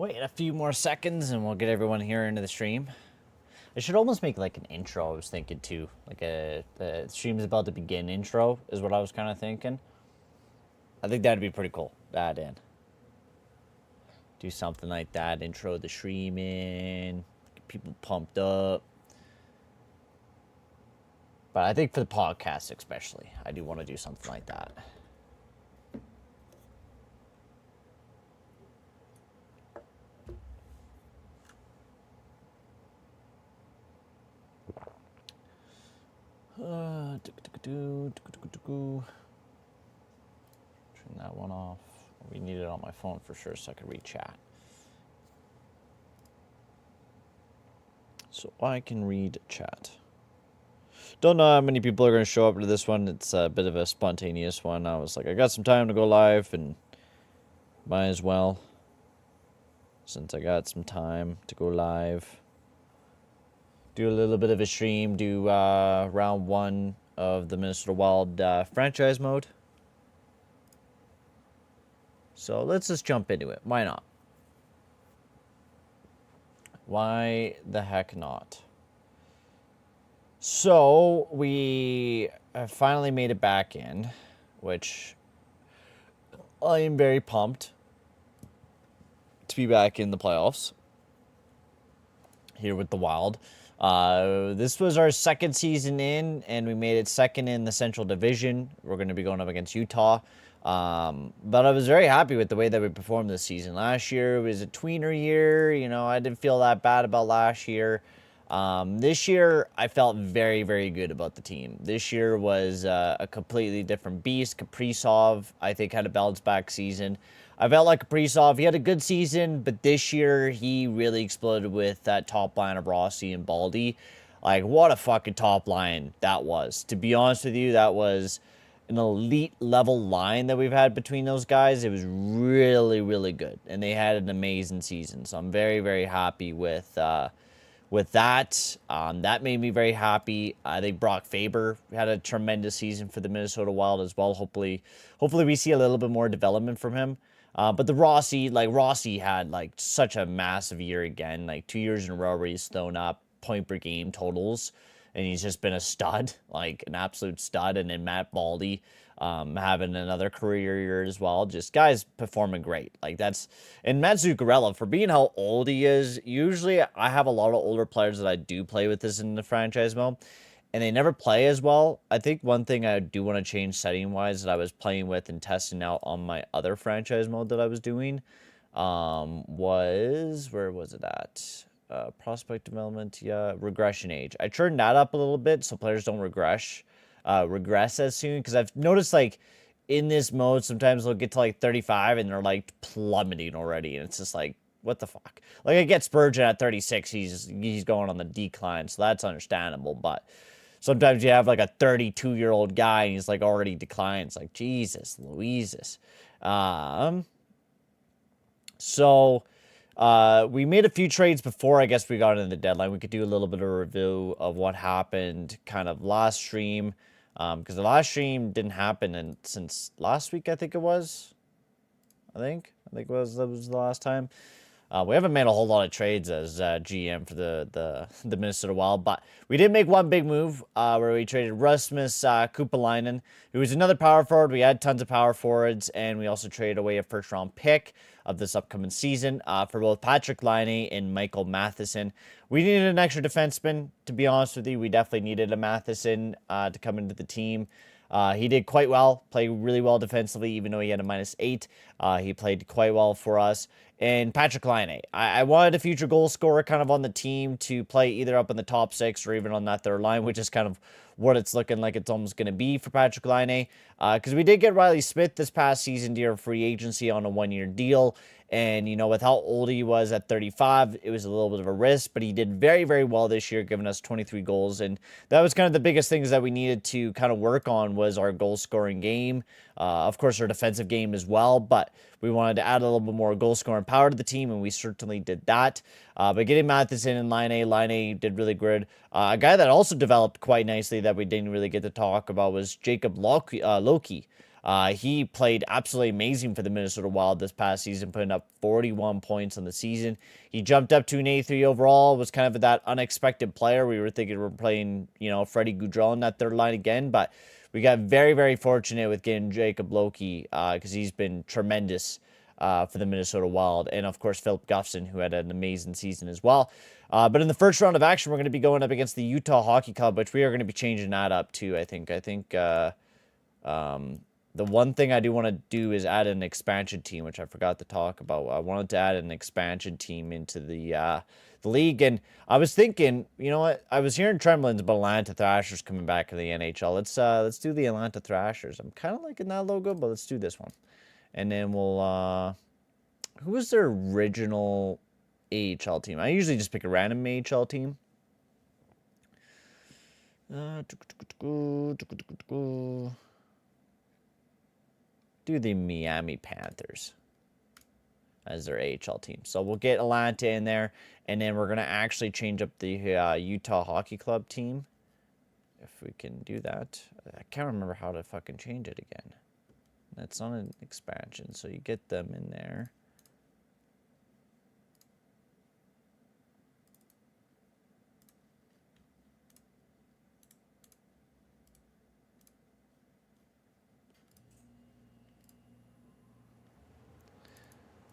Wait a few more seconds and we'll get everyone here into the stream. I should almost make like an intro, I was thinking too. Like the stream's about to begin intro is what I was kind of thinking. I think that'd be pretty cool. Add in. Do something like that. Intro the stream in. Get people pumped up. But I think for the podcast especially, I do want to do something like that. Turn that one off. We need it on my phone for sure so I can read chat. So I can read chat. Don't know how many people are going to show up to this one. It's a bit of a spontaneous one. I was like, I got some time to go live and might as well. Since I got some time to go live. Do a little bit of a stream. Do round 1 of the Minnesota Wild franchise mode. So let's just jump into it. Why not? Why the heck not? So we finally made it back in, which I am very pumped to be back in the playoffs here with the Wild. This was our second season in, and we made it second in the Central Division. We're going to be going up against Utah. But I was very happy with the way that we performed this season. Last year was a tweener year. You know, I didn't feel that bad about last year. This year, I felt very, very good about the team. This year was a completely different beast. Kaprizov, I think, had a bounce-back season. I felt like Kaprizov, he had a good season, but this year, he really exploded with that top line of Rossi and Baldy. Like, what a fucking top line that was. To be honest with you, that was an elite level line that we've had between those guys. It was really, really good, and they had an amazing season. So I'm very, very happy with that. That made me very happy. I think Brock Faber had a tremendous season for the Minnesota Wild as well. Hopefully we see a little bit more development from him. But the Rossi had like such a massive year again, like 2 years in a row where he's thrown up point per game totals. And he's just been a stud, like an absolute stud. And then Matt Baldy having another career year as well. Just guys performing great. Like that's, and Matt Zuccarello, for being how old he is, usually I have a lot of older players that I do play with this in the franchise mode, and they never play as well. I think one thing I do want to change setting-wise that I was playing with and testing out on my other franchise mode that I was doing was, where was it at? Prospect development, yeah, regression age. I turned that up a little bit so players don't regress as soon, because I've noticed like in this mode sometimes they'll get to like 35 and they're like plummeting already, and it's just like, what the fuck? Like I get Spurgeon at 36, he's going on the decline, so that's understandable. But sometimes you have like a 32-year-old guy and he's like already declined. It's like, Jesus Louises. We made a few trades before I guess we got into the deadline. We could do a little bit of a review of what happened kind of last stream, because the last stream didn't happen since last week, I think it was. That was the last time. We haven't made a whole lot of trades as GM for the Minnesota Wild, but we did make one big move where we traded Rasmus Kupalainen, who was another power forward. We had tons of power forwards, and we also traded away a first-round pick of this upcoming season for both Patrick Laine and Michael Matheson. We needed an extra defenseman, to be honest with you. We definitely needed a Matheson to come into the team. He did quite well, played really well defensively, even though he had a -8. He played quite well for us. And Patrick Laine, I wanted a future goal scorer kind of on the team to play either up in the top 6 or even on that third line, which is kind of what it's looking like it's almost going to be for Patrick Laine. Because we did get Riley Smith this past season during free agency on a 1-year deal. And, you know, with how old he was at 35, it was a little bit of a risk, but he did very, very well this year, giving us 23 goals. And that was kind of the biggest things that we needed to kind of work on was our goal scoring game. Of course, our defensive game as well, but we wanted to add a little bit more goal scoring power to the team, and we certainly did that. But getting Matheson and Laine did really good. A guy that also developed quite nicely that we didn't really get to talk about was Jacob Loki. He played absolutely amazing for the Minnesota Wild this past season, putting up 41 points on the season. He jumped up to an 83 overall, was kind of that unexpected player. We were thinking we're playing, Freddie Gaudreau in that third line again, but we got very, very fortunate with getting Jacob Loki because he's been tremendous for the Minnesota Wild. And, of course, Philip Guffson, who had an amazing season as well. But in the first round of action, we're going to be going up against the Utah Hockey Club, which we are going to be changing that up too, I think. The one thing I do want to do is add an expansion team, which I forgot to talk about. I wanted to add an expansion team into the league, and I was thinking, you know what? I was hearing tremblings about Atlanta Thrashers coming back to the NHL. Let's do the Atlanta Thrashers. I'm kind of liking that logo, but let's do this one, and then we'll. Who was their original AHL team? I usually just pick a random AHL team. Do the Miami Panthers as their AHL team. So we'll get Atlanta in there, and then we're going to actually change up the Utah Hockey Club team. If we can do that. I can't remember how to fucking change it again. That's on an expansion, so you get them in there.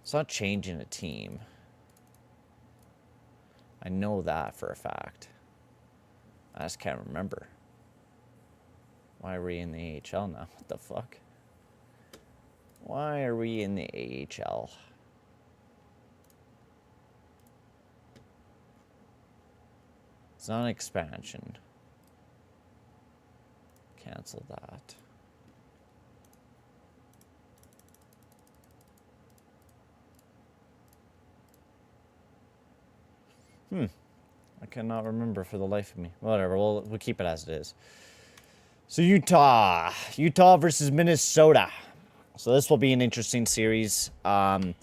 It's not changing a team. I know that for a fact. I just can't remember. Why are we in the AHL now? What the fuck? Why are we in the AHL? It's not an expansion. Cancel that. I cannot remember for the life of me. Whatever, we'll keep it as it is. So Utah versus Minnesota. So this will be an interesting series. We're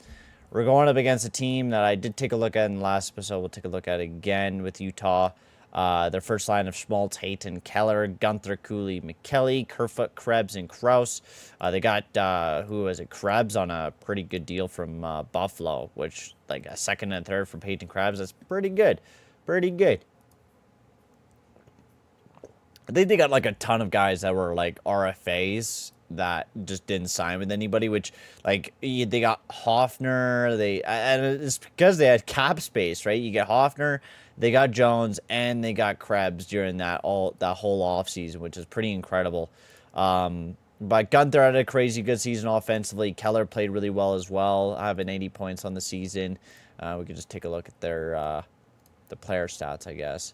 going up against a team that I did take a look at in the last episode. We'll take a look at again with Utah. Their first line of Schmaltz, Hayton, Keller, Gunther, Cooley, McKelly, Kerfoot, Krebs, and Krause. They got, Krebs on a pretty good deal from Buffalo, which, like, a second and third for Peyton Krebs, that's pretty good. Pretty good. I think they got, like, a ton of guys that were, like, RFAs that just didn't sign with anybody, which, like, they got Hoffner, and it's because they had cap space, right? You get Hoffner, they got Jones, and they got Krebs during that whole offseason, which is pretty incredible. But Gunther had a crazy good season offensively. Keller played really well as well, having 80 points on the season. We could just take a look at their the player stats, I guess.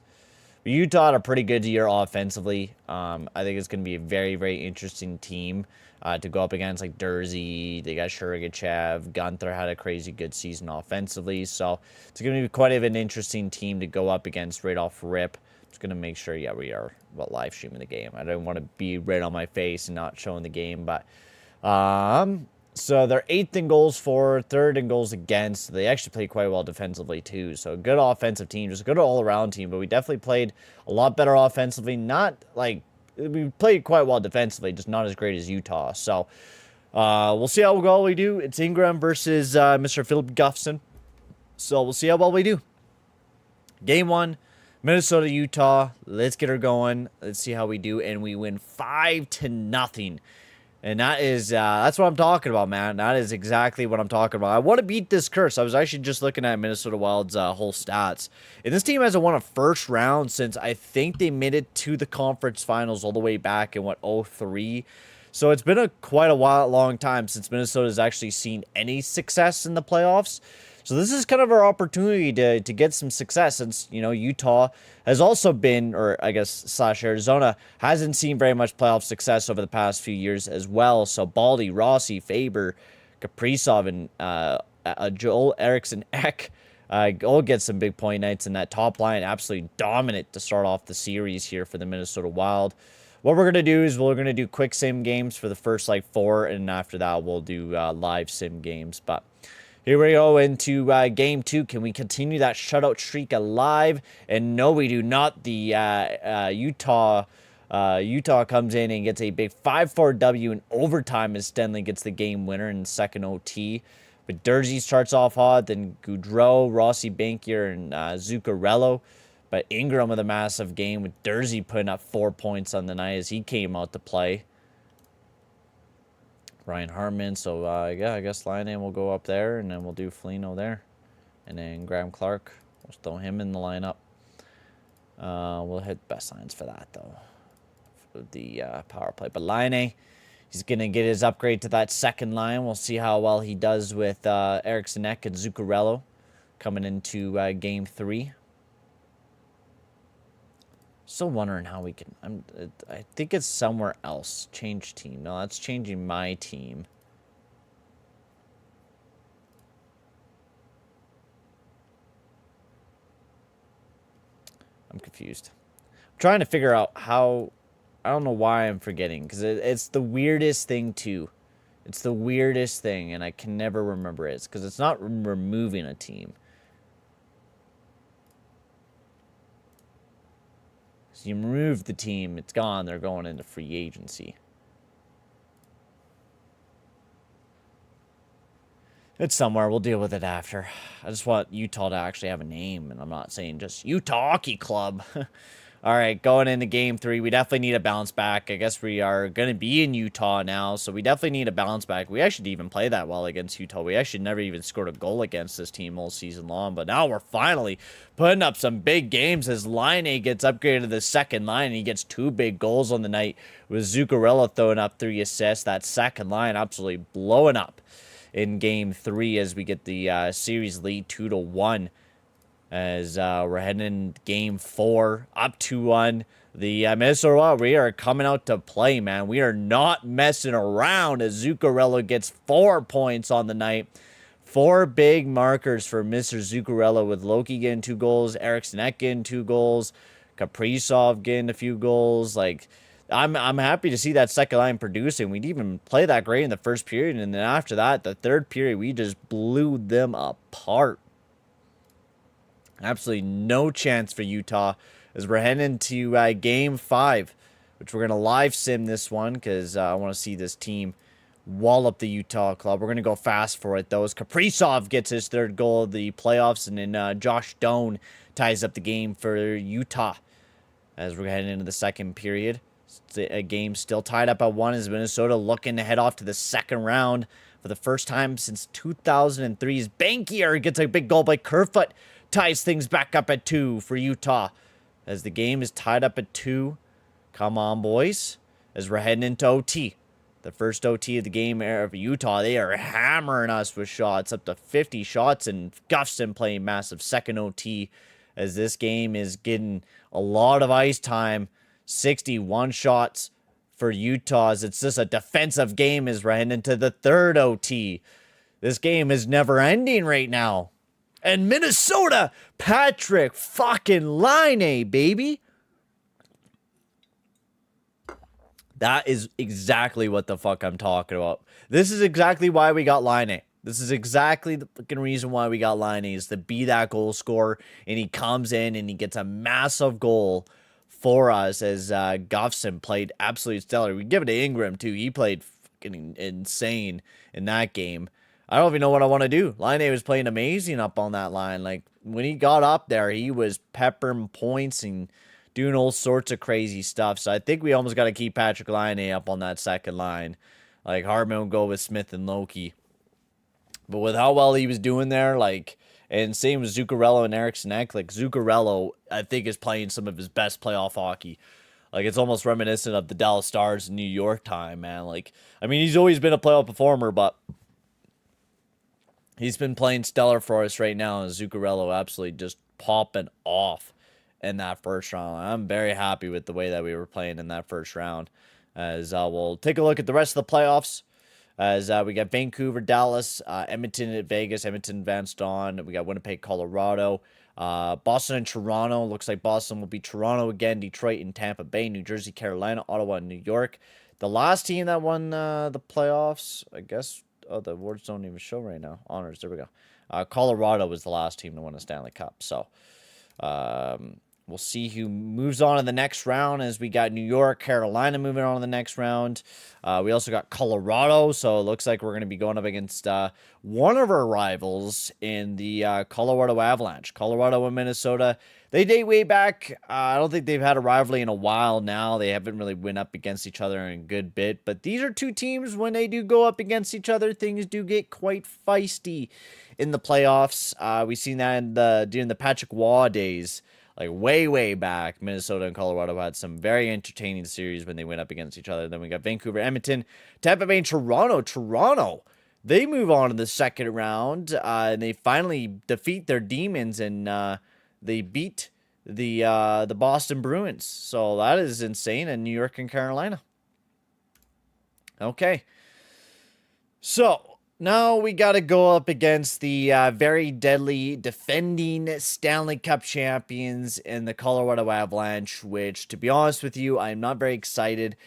But Utah had a pretty good year offensively. I think it's going to be a very, very interesting team to go up against, like Dursey. They got Shurgachev. Gunther had a crazy good season offensively. So it's going to be quite an interesting team to go up against right off rip. Just going to make sure, yeah, we are live streaming the game. I don't want to be right on my face and not showing the game. But so they're 8th in goals for, 3rd in goals against. They actually play quite well defensively too. So a good offensive team, just a good all-around team. But we definitely played a lot better offensively. Not like we played quite well defensively, just not as great as Utah. So we'll see how well we do. It's Ingram versus Mr. Philip Guffson. So we'll see how well we do. Game 1, Minnesota, Utah. Let's get her going. Let's see how we do. And we win 5-0. And that is, that's what I'm talking about, man. That is exactly what I'm talking about. I want to beat this curse. I was actually just looking at Minnesota Wild's whole stats. And this team hasn't won a first round since I think they made it to the conference finals all the way back in, 03. So it's been quite a long time since Minnesota's actually seen any success in the playoffs. So this is kind of our opportunity to get some success since, Utah has also been, or I guess / Arizona, hasn't seen very much playoff success over the past few years as well. So Baldy, Rossi, Faber, Kaprizov, and Joel Eriksson Ek all get some big point nights, and that top line absolutely dominant to start off the series here for the Minnesota Wild. What we're going to do is we're going to do quick sim games for the first 4, and after that we'll do live sim games. But here we go into Game 2. Can we continue that shutout streak alive? And no, we do not. The Utah Utah comes in and gets a big 5-4 W in overtime as Stenley gets the game winner in the second OT. But Durzi starts off hot, then Goudreau, Rossi Bankier, and Zuccarello. But Ingram with a massive game with Durzi putting up 4 points on the night as he came out to play. Ryan Hartman. So, yeah, I guess Line will go up there, and then we'll do Foligno there. And then Graham Clark. We'll throw him in the lineup. We'll hit best lines for that, though. For the power play. But Line, he's going to get his upgrade to that second line. We'll see how well he does with Eriksson Ek and Zuccarello coming into Game 3. Still wondering how we can... I think it's somewhere else. Change team. No, that's changing my team. I'm confused. I'm trying to figure out how... I don't know why I'm forgetting. Because it's the weirdest thing, too. It's the weirdest thing, and I can never remember it. It's because it's not removing a team. So you remove the team, it's gone. They're going into free agency. It's somewhere. We'll deal with it after. I just want Utah to actually have a name, and I'm not saying just Utah Hockey Club. All right, going into Game 3, we definitely need a bounce back. I guess we are going to be in Utah now, so we definitely need a bounce back. We actually didn't even play that well against Utah. We actually never even scored a goal against this team all season long, but now we're finally putting up some big games as Line gets upgraded to the second line, and he gets 2 big goals on the night with Zuccarello throwing up 3 assists. That second line absolutely blowing up in Game 3 as we get the series lead 2-1. As we're heading in Game 4, up 2-1. The Minnesota Wild, we are coming out to play, man. We are not messing around as Zuccarello gets 4 points on the night. 4 big markers for Mr. Zuccarello with Loki getting 2 goals, Eriksson Ek getting 2 goals, Kaprizov getting a few goals. Like, I'm happy to see that second line producing. We didn't even play that great in the first period, and then after that, the third period, we just blew them apart. Absolutely no chance for Utah as we're heading into Game 5, which we're going to live sim this one because I want to see this team wallop the Utah club. We're going to go fast for it, though, as Kaprizov gets his 3rd goal of the playoffs, and then Josh Doan ties up the game for Utah as we're heading into the second period. A game still tied up at 1 as Minnesota looking to head off to the second round for the first time since 2003. Bankier gets a big goal by Kerfoot. Ties things back up at 2 for Utah as the game is tied up at 2. Come on, boys, as we're heading into OT. The first OT of the game of Utah, they are hammering us with shots, up to 50 shots, and Gustafson playing massive second OT as this game is getting a lot of ice time. 61 shots for Utah as it's just a defensive game as we're heading into the third OT. This game is never ending right now. And Minnesota, Patrick fucking Laine, baby. That is exactly what the fuck I'm talking about. This is exactly why we got Laine. This is exactly the fucking reason why we got Laine, is to be that goal scorer. And he comes in and he gets a massive goal for us as Gustafson played absolutely stellar. We give it to Ingram, too. He played fucking insane in that game. I don't even know what I want to do. Laine was playing amazing up on that line. Like, when he got up there, he was peppering points and doing all sorts of crazy stuff. So I think we almost got to keep Patrick Laine up on that second line. Like, Hartman will go with Smith and Loki. But with how well he was doing there, like, and same with Zuccarello and Eriksson Ek, like, Zuccarello, I think, is playing some of his best playoff hockey. Like, it's almost reminiscent of the Dallas Stars in New York time, man. Like, I mean, he's always been a playoff performer, but he's been playing stellar for us right now, and Zuccarello absolutely just popping off in that first round. I'm very happy with the way that we were playing in that first round. As we'll take a look at the rest of the playoffs. As we got Vancouver, Dallas, Edmonton at Vegas. Edmonton advanced on. We got Winnipeg, Colorado. Boston and Toronto. Looks like Boston will beat Toronto again. Detroit and Tampa Bay. New Jersey, Carolina, Ottawa, and New York. The last team that won the playoffs, I guess. Oh, the awards don't even show right now. Honors, there we go. Colorado was the last team to win a Stanley Cup. So, We'll see who moves on in the next round, as we got New York, Carolina moving on in the next round. We also got Colorado, so it looks like we're going to be going up against one of our rivals in the Colorado Avalanche. Colorado and Minnesota, they date way back. I don't think they've had a rivalry in a while now. They haven't really went up against each other in a good bit. But these are two teams, when they do go up against each other, things do get quite feisty in the playoffs. We've seen that during the Patrick Waugh days. Like way back, Minnesota and Colorado had some very entertaining series when they went up against each other. Then we got Vancouver, Edmonton, Tampa Bay, and Toronto. Toronto, they move on to the second round, and they finally defeat their demons, and they beat the Boston Bruins. So that is insane. And New York and Carolina. Okay. So now we got to go up against the very deadly defending Stanley Cup champions in the Colorado Avalanche, which, to be honest with you, I'm not very excited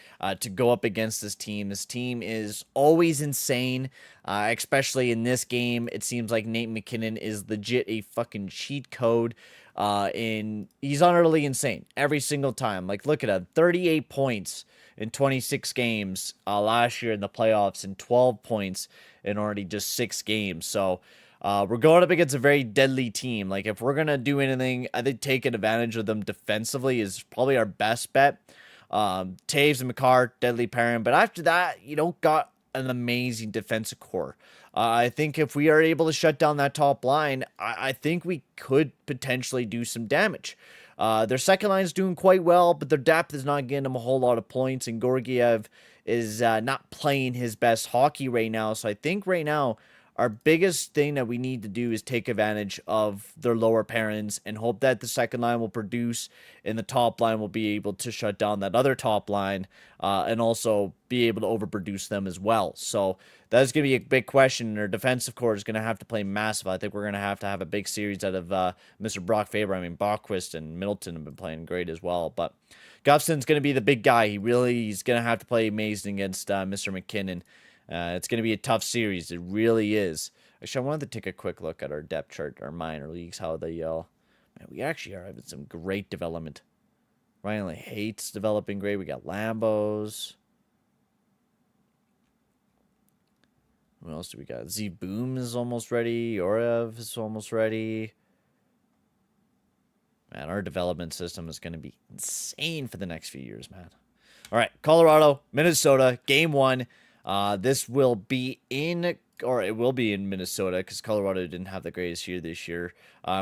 to go up against this team. This team is always insane, especially in this game. It seems like Nate McKinnon is legit a fucking cheat code. He's utterly insane every single time. Like, look at him, 38 points in 26 games last year in the playoffs, and 12 points in already just 6 games. So we're going up against a very deadly team. Like, if we're going to do anything, I think taking advantage of them defensively is probably our best bet. Taves and McCarr, deadly pairing. But after that, you don't got an amazing defensive core. I think if we are able to shut down that top line, I think we could potentially do some damage. Their second line is doing quite well, but their depth is not getting them a whole lot of points, and Georgiev is not playing his best hockey right now. So I think right now our biggest thing that we need to do is take advantage of their lower pairings and hope that the second line will produce and the top line will be able to shut down that other top line and also be able to overproduce them as well. So that's going to be a big question. Their defensive core is going to have to play massive. I think we're going to have a big series out of Mr. Brock Faber. I mean, Bachquist and Middleton have been playing great as well, but Gustafsson's going to be the big guy. He's going to have to play amazing against Mr. McKinnon. It's going to be a tough series. It really is. Actually, I wanted to take a quick look at our depth chart, our minor leagues, how they man, we actually are having some great development. Ryan Hate's developing great. We got Lambos. What else do we got? Z Boom is almost ready. Yorev is almost ready. Man, our development system is going to be insane for the next few years, man. All right, Colorado, Minnesota, game 1. This will be in, or it will be in Minnesota, because Colorado didn't have the greatest year this year.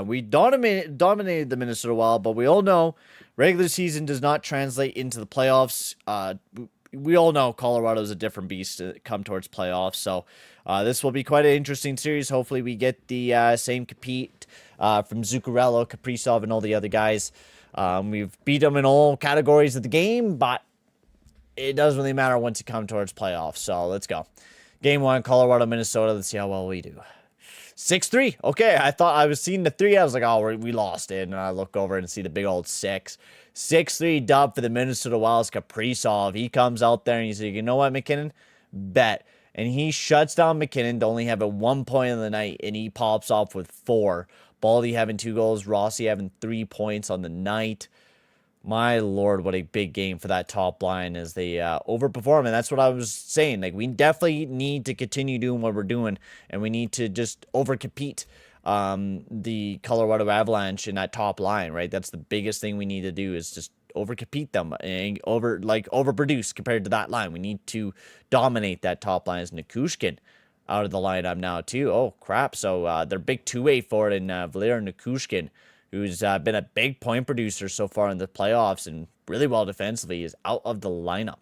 We dominated the Minnesota Wild, but we all know regular season does not translate into the playoffs. We all know Colorado is a different beast to come towards playoffs, so this will be quite an interesting series. Hopefully we get the same compete from Zuccarello, Kaprizov, and all the other guys. We've beat them in all categories of the game, but it doesn't really matter once you come towards playoffs. So let's go. Game 1, Colorado, Minnesota. Let's see how well we do. 6-3. Okay, I thought I was seeing the 3. I was like, oh, we lost it. And I look over and see the big old 6. 6-3 dub for the Minnesota Wild's Kaprizov. He comes out there and he's like, you know what, McKinnon? Bet. And he shuts down McKinnon to only have a 1 point of the night. And he pops off with 4. Baldy having 2 goals. Rossi having 3 points on the night. My Lord, what a big game for that top line as they overperform. And that's what I was saying. Like, we definitely need to continue doing what we're doing. And we need to just overcompete the Colorado Avalanche in that top line, right? That's the biggest thing we need to do, is just overcompete them and overproduce compared to that line. We need to dominate that top line. As Nikushkin out of the lineup now too. Oh, crap. So their big two-way forward in Valer Nikushkin, who's been a big point producer so far in the playoffs and really well defensively, is out of the lineup.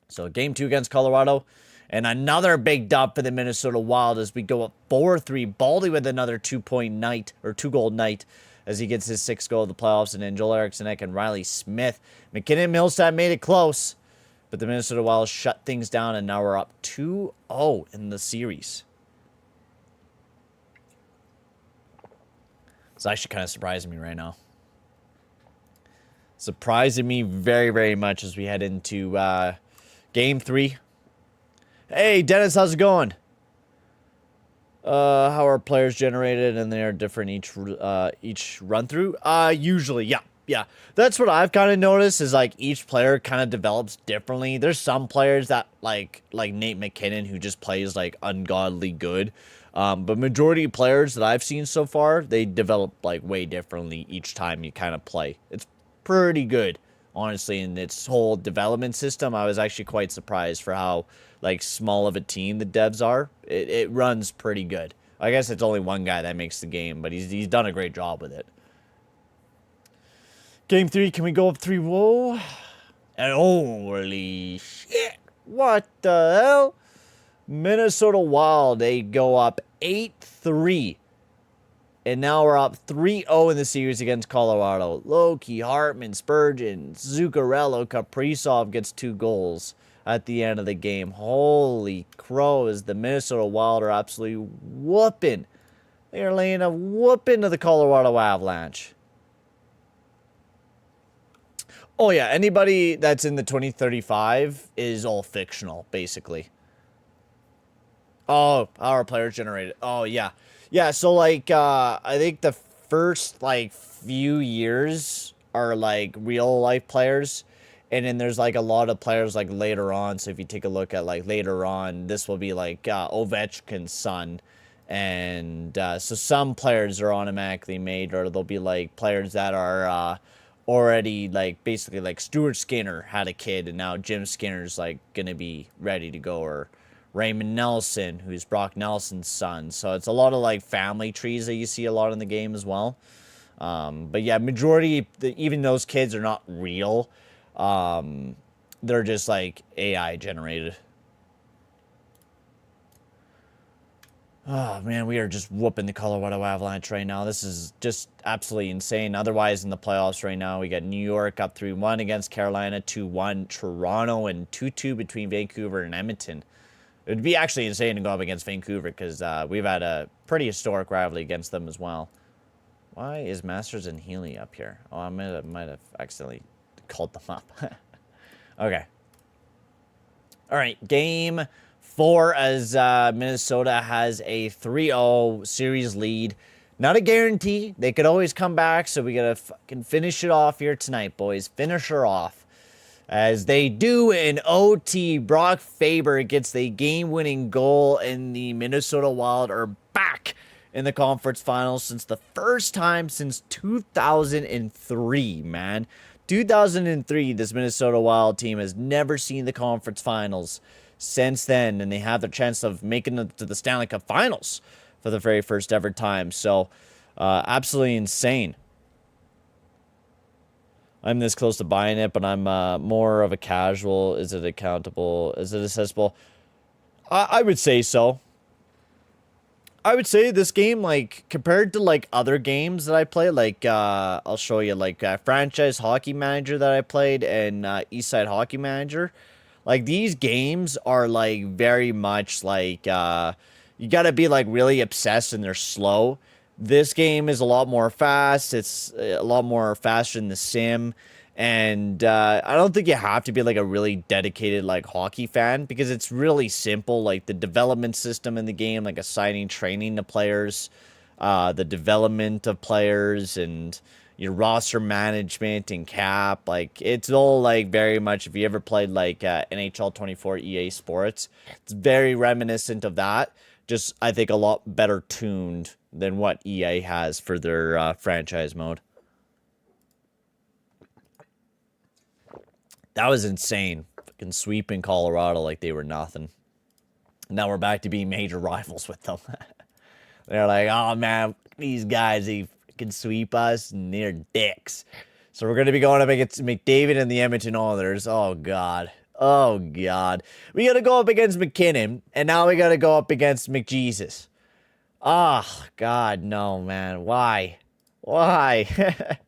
So game 2 against Colorado. And another big dub for the Minnesota Wild as we go up 4-3. Baldy with another 2-point night, or 2-goal night, as he gets his 6th goal of the playoffs. And then Joel Eriksson and Riley Smith. McKinnon and Millsap made it close, but the Minnesota Wild shut things down, and now we're up 2-0 in the series. It's actually kind of surprising me right now. Surprising me very, very much as we head into game 3. Hey, Dennis, how's it going? How are players generated, and they are different each run through? Usually, yeah. Yeah, that's what I've kind of noticed is like each player kind of develops differently. There's some players that like Nate McKinnon who just plays like ungodly good. But majority of players that I've seen so far, they develop like way differently each time you kind of play. It's pretty good, honestly, in its whole development system. I was actually quite surprised for how like small of a team the devs are. It runs pretty good. I guess it's only one guy that makes the game, but he's done a great job with it. Game 3, can we go up 3? Whoa. And holy shit. What the hell? Minnesota Wild, they go up 8-3. And now we're up 3-0 in the series against Colorado. Loki, Hartman, Spurgeon, Zuccarello, Kaprizov gets 2 goals at the end of the game. Holy crows, the Minnesota Wild are absolutely whooping. They are laying a whooping to the Colorado Avalanche. Oh, yeah, anybody that's in the 2035 is all fictional, basically. Oh, our players generated. Oh, yeah. Yeah, so, like, I think the first, like, few years are, like, real-life players. And then there's, like, a lot of players, like, later on. So if you take a look at, like, later on, this will be, like, Ovechkin's son. And so some players are automatically made, or there'll be, like, players that are already, like, basically, like, Stuart Skinner had a kid, and now Jim Skinner's, like, gonna be ready to go, or Raymond Nelson, who's Brock Nelson's son. So it's a lot of, like, family trees that you see a lot in the game as well. But yeah, majority, even those kids are not real. They're just, like, AI generated. Oh, man, we are just whooping the Colorado Avalanche right now. This is just absolutely insane. Otherwise, in the playoffs right now, we got New York up 3-1 against Carolina, 2-1 Toronto, and 2-2 between Vancouver and Edmonton. It would be actually insane to go up against Vancouver because we've had a pretty historic rivalry against them as well. Why is Masters and Healy up here? Oh, I might have accidentally called them up. Okay. All right, game 4 as Minnesota has a 3-0 series lead. Not a guarantee. They could always come back, so we got to fucking finish it off here tonight, boys. Finish her off. As they do in OT, Brock Faber gets the game-winning goal, and the Minnesota Wild are back in the conference finals since the first time since 2003, man. 2003, this Minnesota Wild team has never seen the conference finals since then, and they have the chance of making it to the Stanley Cup Finals for the very first ever time. So, absolutely insane. I'm this close to buying it, but I'm more of a casual. Is it accountable? Is it accessible? I would say so. I would say this game, like, compared to, like, other games that I play, like, I'll show you, like, Franchise Hockey Manager that I played and Eastside Hockey Manager. Like, these games are, like, very much, like, you gotta be, like, really obsessed and they're slow. This game is a lot more fast. It's a lot more faster than the sim. And I don't think you have to be, like, a really dedicated, like, hockey fan because it's really simple. Like, the development system in the game, like, assigning training to players, the development of players, and your roster management and cap. Like, it's all, like, very much, if you ever played, like, NHL 24 EA Sports, it's very reminiscent of that. Just, I think, a lot better tuned than what EA has for their franchise mode. That was insane. Fucking sweeping Colorado like they were nothing. Now we're back to being major rivals with them. They're like, oh man, these guys, they can sweep us, and they're dicks. So we're going to be going up against McDavid and the Edmonton Oilers. Oh, God. Oh, God. We got to go up against McKinnon, and now we got to go up against McJesus. Oh, God, no, man. Why? Why?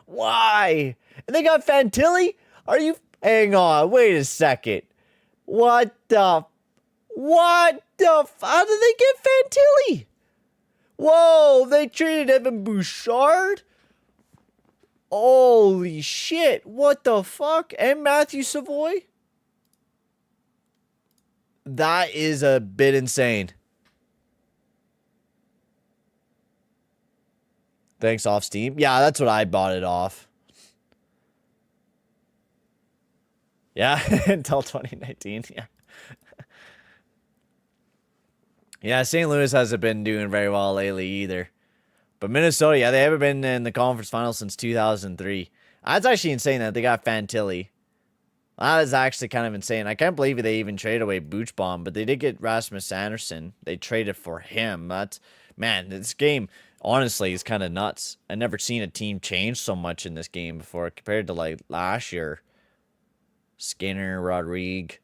Why? And they got Fantilli? Are you... Hang on, wait a second. What the... How did they get Fantilli? Whoa, they traded Evan Bouchard? Holy shit, what the fuck? And Matthew Savoy? That is a bit insane. Thanks off Steam. Yeah, that's what I bought it off. Yeah, until 2019. Yeah. Yeah, St. Louis hasn't been doing very well lately either. But Minnesota, yeah, they haven't been in the conference finals since 2003. That's actually insane that they got Fantilli. That is actually kind of insane. I can't believe they even traded away Boochbaum, but they did get Rasmus Anderson. They traded for him. That's, man, this game, honestly, is kind of nuts. I've never seen a team change so much in this game before compared to, like, last year. Skinner, Rodrigue.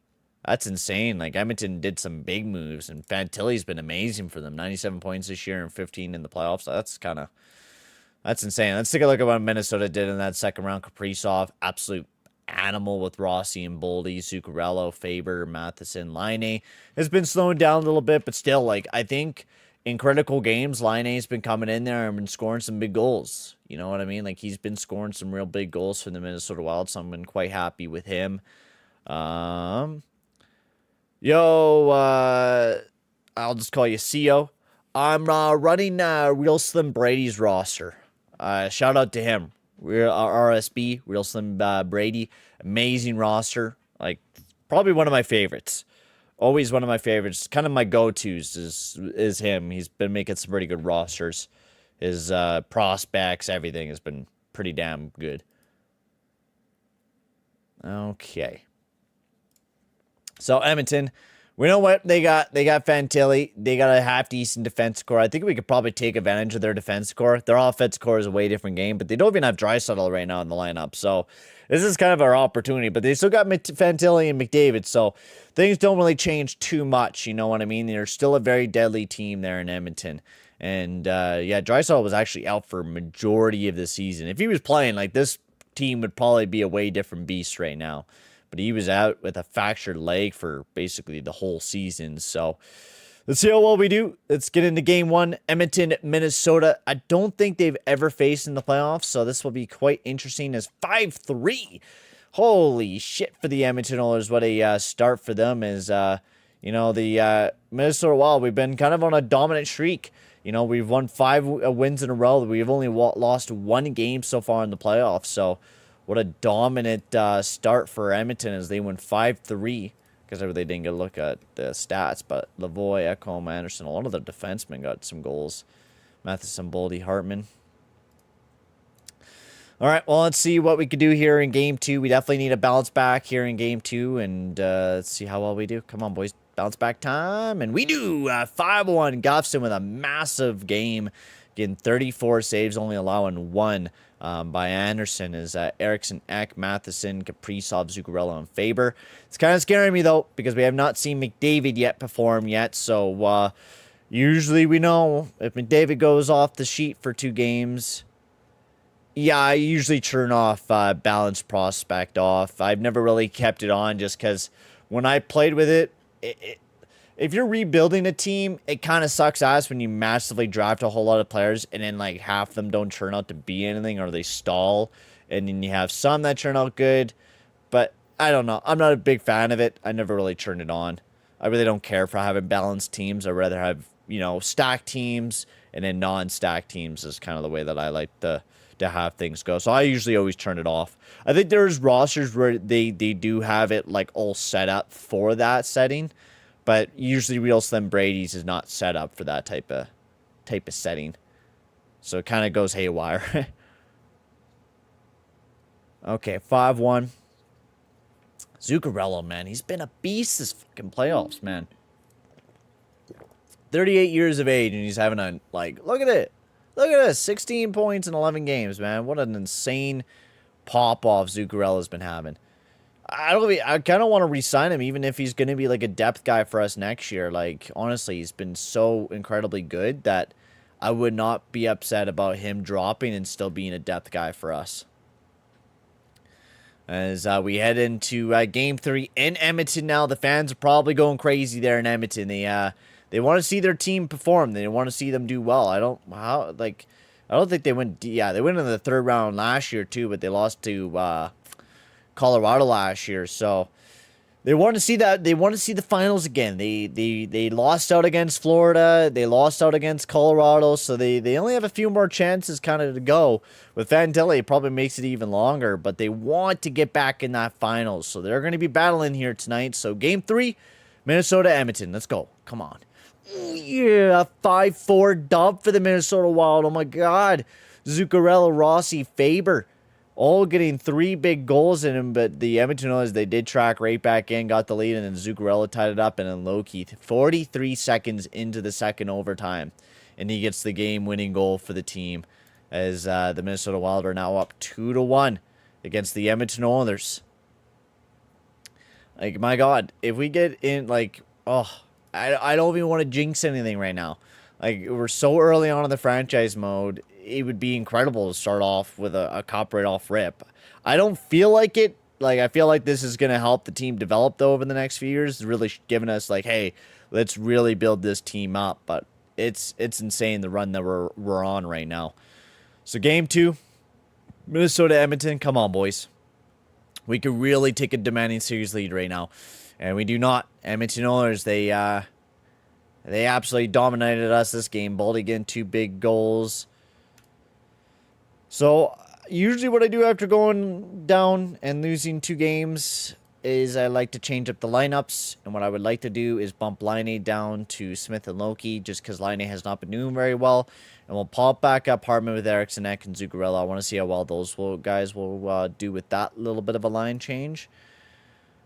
That's insane. Like, Edmonton did some big moves, and Fantilli's been amazing for them. 97 points this year and 15 in the playoffs. That's insane. Let's take a look at what Minnesota did in that second round. Kaprizov, absolute animal with Rossi and Boldy, Zuccarello, Faber, Matheson, Laine has been slowing down a little bit, but still, like, I think in critical games, Laine's been coming in there and been scoring some big goals. You know what I mean? Like, he's been scoring some real big goals for the Minnesota Wild, so I've been quite happy with him. I'll just call you CO. I'm running Real Slim Brady's roster. Shout out to him. We're RSB, Real Slim Brady. Amazing roster. Like, probably one of my favorites. Always one of my favorites. Kind of my go-tos is him. He's been making some pretty good rosters. His prospects, everything has been pretty damn good. Okay. So, Edmonton, we know what they got. They got Fantilli. They got a half-decent defense core. I think we could probably take advantage of their defense core. Their offense core is a way different game, but they don't even have Draisaitl right now in the lineup. So, this is kind of our opportunity. But they still got Fantilli and McDavid, so things don't really change too much. You know what I mean? They're still a very deadly team there in Edmonton. And, yeah, Draisaitl was actually out for majority of the season. If he was playing, like, this team would probably be a way different beast right now. But he was out with a fractured leg for basically the whole season. So let's see how well we do. Let's get into game one. Edmonton, Minnesota. I don't think they've ever faced in the playoffs, so this will be quite interesting as 5-3. Holy shit for the Edmonton Oilers. What a start for them is, you know, the Minnesota Wild. We've been kind of on a dominant streak. You know, we've won 5 wins in a row. We've only lost 1 game so far in the playoffs, so what a dominant start for Edmonton as they went 5-3. Because they didn't get a look at the stats. But Lavoie, Ekholm, Anderson, a lot of the defensemen got some goals. Matheson, Boldy, Hartman. All right, well, let's see what we could do here in Game 2. We definitely need a bounce back here in Game 2. And let's see how well we do. Come on, boys. Bounce back time. And we do. 5-1. Gustavsson with a massive game. Getting 34 saves, only allowing 1. By Anderson is Eriksson, Ek, Matheson, Kaprizov, Zuccarello, and Faber. It's kind of scaring me, though, because we have not seen McDavid yet perform yet. So, usually we know if McDavid goes off the sheet for 2 games, yeah, I usually turn off Balanced Prospect off. I've never really kept it on just because when I played with it, if you're rebuilding a team, it kind of sucks ass when you massively draft a whole lot of players and then like half of them don't turn out to be anything or they stall. And then you have some that turn out good. But I don't know. I'm not a big fan of it. I never really turned it on. I really don't care for having balanced teams. I'd rather have, you know, stacked teams and then non-stacked teams is kind of the way that I like to have things go. So I usually always turn it off. I think there's rosters where they do have it like all set up for that setting. But usually Real Slim Brady's is not set up for that type of setting. So it kind of goes haywire. Okay, 5-1. Zuccarello, man. He's been a beast this fucking playoffs, man. 38 years of age, and he's having a, like, look at it. Look at this. 16 points in 11 games, man. What an insane pop-off Zuccarello's been having. I kind of want to re-sign him, even if he's going to be like a depth guy for us next year. Like, honestly, he's been so incredibly good that I would not be upset about him dropping and still being a depth guy for us. As we head into Game 3 in Edmonton now, the fans are probably going crazy there in Edmonton. They want to see their team perform. They want to see them do well. I don't think they went. Yeah, they went in the 3rd round last year too, but they lost to Colorado last year. So They want to see that. They want to see the finals again. They lost out against Florida. They lost out against Colorado. So they only have a few more chances kind of to go. With Fantilli, it probably makes it even longer. But they want to get back in that finals. So they're going to be battling here tonight. So game 3, Minnesota Edmonton. Let's go. Come on. Yeah, 5-4 dub for the Minnesota Wild. Oh my God. Zuccarello, Rossi, Faber. All getting 3 big goals in him, but the Edmonton Oilers, they did track right back in, got the lead, and then Zuccarello tied it up, and then Loki, 43 seconds into the second overtime, and he gets the game-winning goal for the team, as the Minnesota Wild are now up 2-1 against the Edmonton Oilers. Like, my God, if we get in, like, oh, I don't even want to jinx anything right now. Like, we're so early on in the franchise mode. It would be incredible to start off with a cup right off rip. I don't feel like it. Like, I feel like this is going to help the team develop, though, over the next few years. Really giving us, like, hey, let's really build this team up. But it's insane, the run that we're on right now. So, game 2, Minnesota Edmonton. Come on, boys. We could really take a demanding series lead right now. And we do not. Edmonton Oilers, they absolutely dominated us this game. Boldy getting 2 big goals. So, usually what I do after going down and losing 2 games is I like to change up the lineups. And what I would like to do is bump Laine down to Smith and Loki, just because Laine has not been doing very well. And we'll pop back up Hartman with Eriksson Ek and Zuccarello. I want to see how well those guys will do with that little bit of a line change.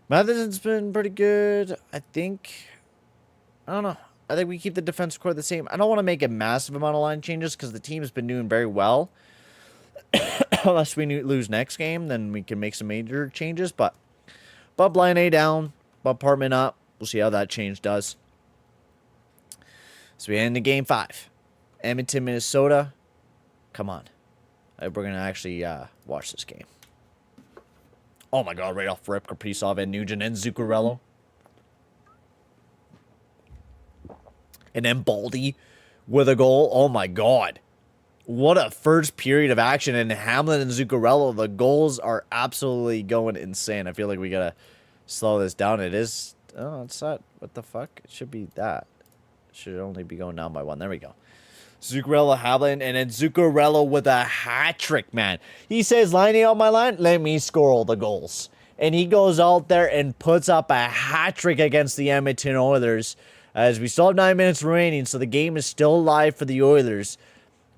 Matheson's been pretty good. I don't know. I think we keep the defense core the same. I don't want to make a massive amount of line changes because the team has been doing very well. Unless we lose next game, then we can make some major changes. But bump Line A down, bump Hartman up. We'll see how that change does. So we end the game 5. Edmonton, Minnesota. Come on. We're going to actually watch this game. Oh my God, right off rip, Kaprizov and Nugent and Zuccarello. And then Boldy with a goal. Oh my God. What a first period of action. And Hamlin and Zuccarello, the goals are absolutely going insane. I feel like we got to slow this down. It is. Oh, it's not. What the fuck? It should be that. It should only be going down by 1. There we go. Zuccarello, Hamlin, and then Zuccarello with a hat trick, man. He says, Laine on my line, let me score all the goals. And he goes out there and puts up a hat trick against the Edmonton Oilers. As we still have 9 minutes remaining, so the game is still live for the Oilers.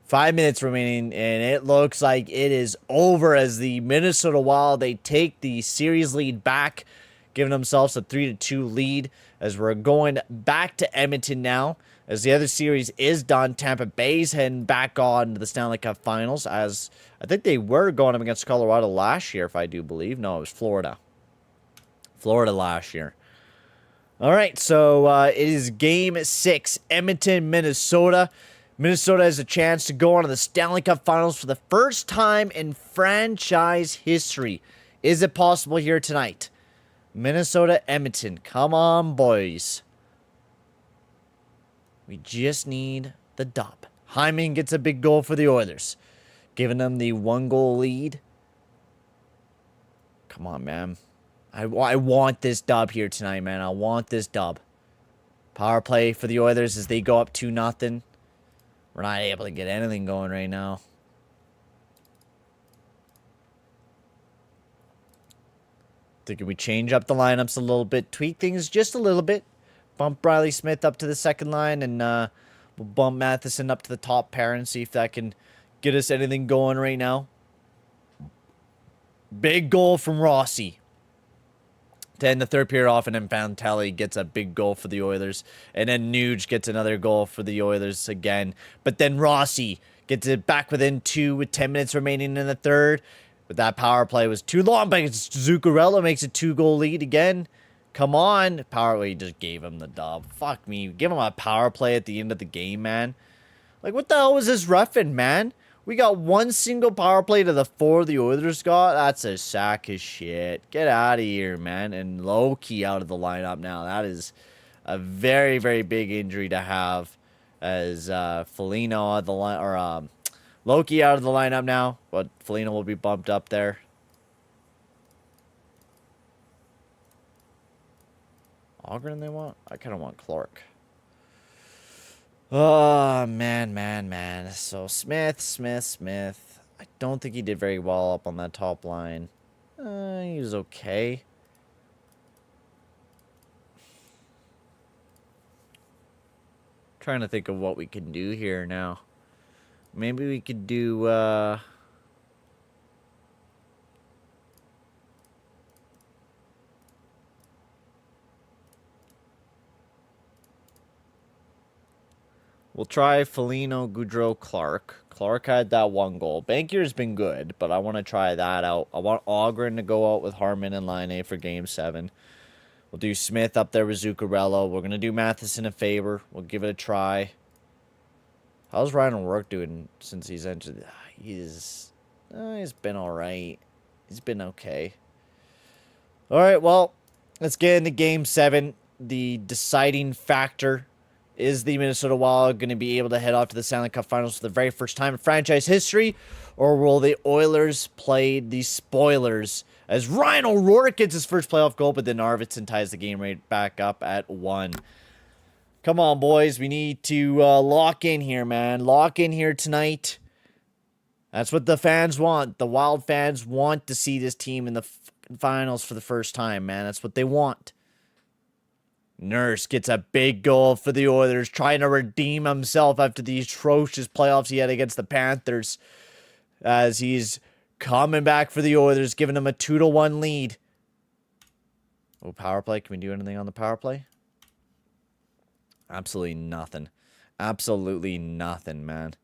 5 minutes remaining, and it looks like it is over as the Minnesota Wild, they take the series lead back, giving themselves a 3-2 lead as we're going back to Edmonton now. As the other series is done, Tampa Bay's heading back on to the Stanley Cup Finals, as I think they were going up against Colorado last year, if I do believe. No, it was Florida. Florida last year. All right, so it is Game 6, Edmonton, Minnesota. Minnesota has a chance to go on to the Stanley Cup Finals for the first time in franchise history. Is it possible here tonight? Minnesota, Edmonton. Come on, boys. We just need the dub. Hyman gets a big goal for the Oilers, giving them the 1-goal lead. Come on, man. I want this dub here tonight, man. I want this dub. Power play for the Oilers as they go up 2-0. We're not able to get anything going right now. Think we change up the lineups a little bit, tweak things just a little bit. Bump Riley Smith up to the second line, and we'll bump Matheson up to the top pair and see if that can get us anything going right now. Big goal from Rossi to end the third period off, and then Fantilli gets a big goal for the Oilers. And then Nuge gets another goal for the Oilers again. But then Rossi gets it back within 2 with 10 minutes remaining in the third. But that power play was too long, but Zuccarello makes a 2-goal lead again. Come on. Power play just gave him the dub. Fuck me. Give him a power play at the end of the game, man. Like, what the hell was this roughing, man? We got 1 single power play to the 4 the Oilers got. That's a sack of shit. Get out of here, man. And Loki out of the lineup now. That is a very, very big injury to have. As Foligno out of the line, or Loki out of the lineup now. But Foligno will be bumped up there. Ogren they want? I kind of want Clark. Oh, man. So, Smith. I don't think he did very well up on that top line. He was okay. Trying to think of what we can do here now. Maybe we could do, we'll try Foligno, Goudreau, Clark. Clark had that one goal. Bankier's been good, but I want to try that out. I want Ogren to go out with Harman and Line for Game 7. We'll do Smith up there with Zuccarello. We're going to do Matheson a favor. We'll give it a try. How's Ryan O'Rourke doing since he's entered? He's been all right. He's been okay. All right, well, let's get into Game 7. The deciding factor. Is the Minnesota Wild going to be able to head off to the Stanley Cup Finals for the very first time in franchise history? Or will the Oilers play the spoilers as Ryan O'Rourke gets his first playoff goal, but then Arvidsson ties the game right back up at 1. Come on, boys. We need to lock in here, man. Lock in here tonight. That's what the fans want. The Wild fans want to see this team in the finals for the first time, man. That's what they want. Nurse gets a big goal for the Oilers, trying to redeem himself after the atrocious playoffs he had against the Panthers, as he's coming back for the Oilers, giving them a 2-1 lead. Oh, power play. Can we do anything on the power play? Absolutely nothing. Absolutely nothing, man.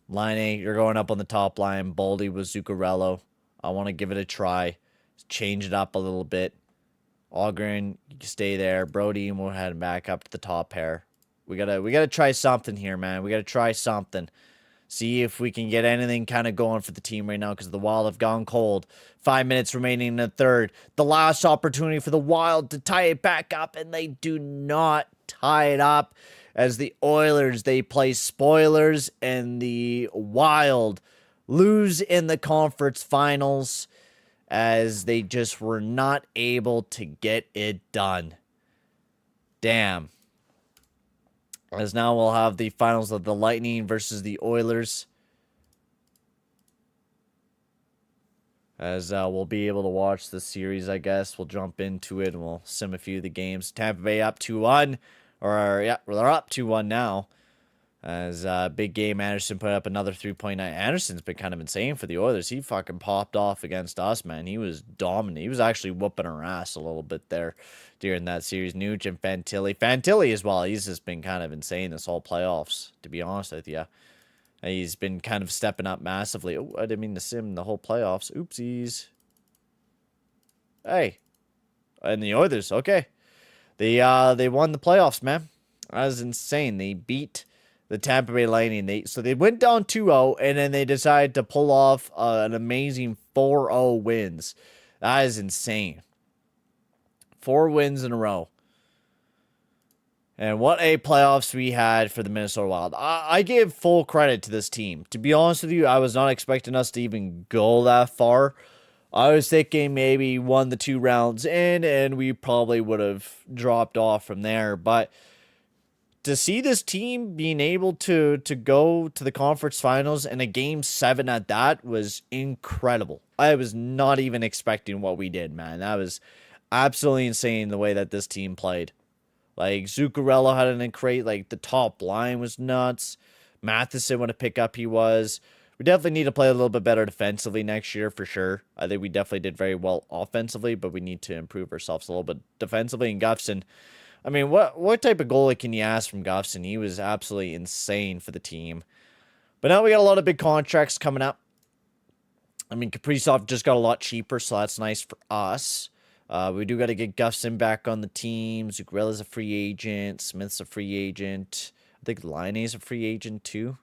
Line A, you're going up on the top line. Boldy with Zuccarello. I want to give it a try. Change it up a little bit. Ogren, you can stay there. Brody, and we'll head back up to the top pair. We gotta try something here, man. We gotta try something. See if we can get anything kind of going for the team right now, because the Wild have gone cold. 5 minutes remaining in the third. The last opportunity for the Wild to tie it back up, and they do not tie it up. As the Oilers, they play spoilers, and the Wild lose in the conference finals, as they just were not able to get it done. Damn. As now we'll have the finals of the Lightning versus the Oilers. As we'll be able to watch the series, I guess. We'll jump into it and we'll sim a few of the games. Tampa Bay up 2-1. Or, yeah, they're up 2-1 now. As big game, Anderson put up another 3.9. Anderson's been kind of insane for the Oilers. He fucking popped off against us, man. He was dominant. He was actually whooping our ass a little bit there during that series. Nugent, Fantilli as well. He's just been kind of insane this whole playoffs, to be honest with you. He's been kind of stepping up massively. Oh, I didn't mean to sim the whole playoffs. Oopsies. Hey. And the Oilers, okay. They won the playoffs, man. That was insane. They beat the Tampa Bay Lightning. So they went down 2-0, and then they decided to pull off an amazing 4-0 wins. That is insane. 4 wins in a row. And what a playoffs we had for the Minnesota Wild. I give full credit to this team. To be honest with you, I was not expecting us to even go that far. I was thinking maybe 1 to 2 rounds in, and we probably would have dropped off from there. But to see this team being able to go to the conference finals and a Game 7 at that was incredible. I was not even expecting what we did, man. That was absolutely insane the way that this team played. Like, Zuccarello had an incredible, like, the top line was nuts. Matheson, what a pickup he was. We definitely need to play a little bit better defensively next year, for sure. I think we definitely did very well offensively, but we need to improve ourselves a little bit defensively. And Guffson, I mean, what type of goalie can you ask from Guffson? He was absolutely insane for the team. But now we got a lot of big contracts coming up. I mean, Kaprizov just got a lot cheaper, so that's nice for us. We do got to get Guffson back on the team. Zuccarella's a free agent. Smith's a free agent. I think Laine's a free agent too.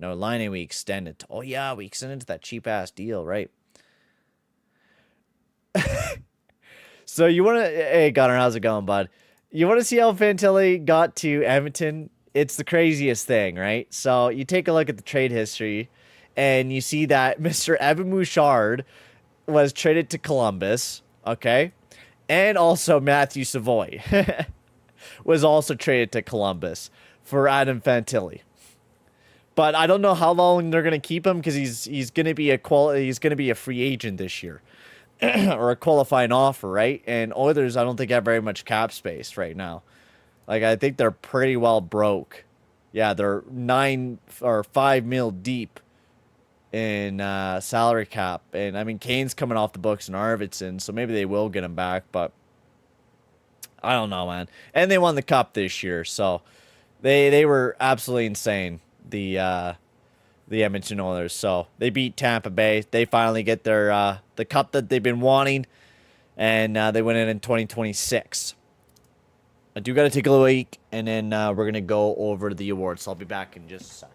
No, Laine we extended. Oh, yeah, we extended to that cheap-ass deal, right? So you want to... Hey, Gunnar, how's it going, bud? You want to see how Fantilli got to Edmonton? It's the craziest thing, right? So you take a look at the trade history, and you see that Mr. Evan Mouchard was traded to Columbus, okay? And also Matthew Savoy was also traded to Columbus for Adam Fantilli. But I don't know how long they're gonna keep him because he's gonna be a free agent this year. Or a qualifying offer, right? And Oilers, I don't think have very much cap space right now. Like, I think they're pretty well broke. Yeah, they're 5 mil deep in salary cap. And, I mean, Kane's coming off the books and Arvidsson, so maybe they will get him back, but I don't know, man. And they won the Cup this year, so they were absolutely insane, the Edmonton Oilers. So they beat Tampa Bay. They finally get their the Cup that they've been wanting, and they win it in 2026. I do got to take a little break, and then we're going to go over the awards. So I'll be back in just a sec.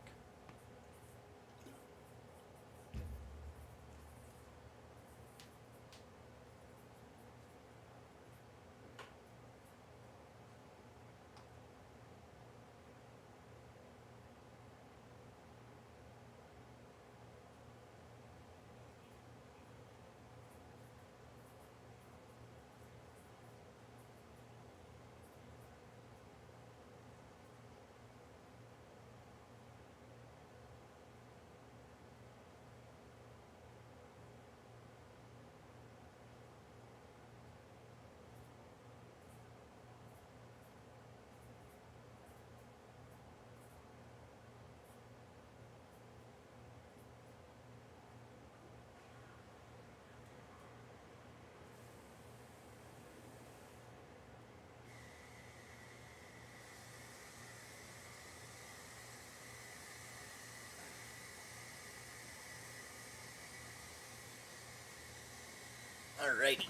Alrighty.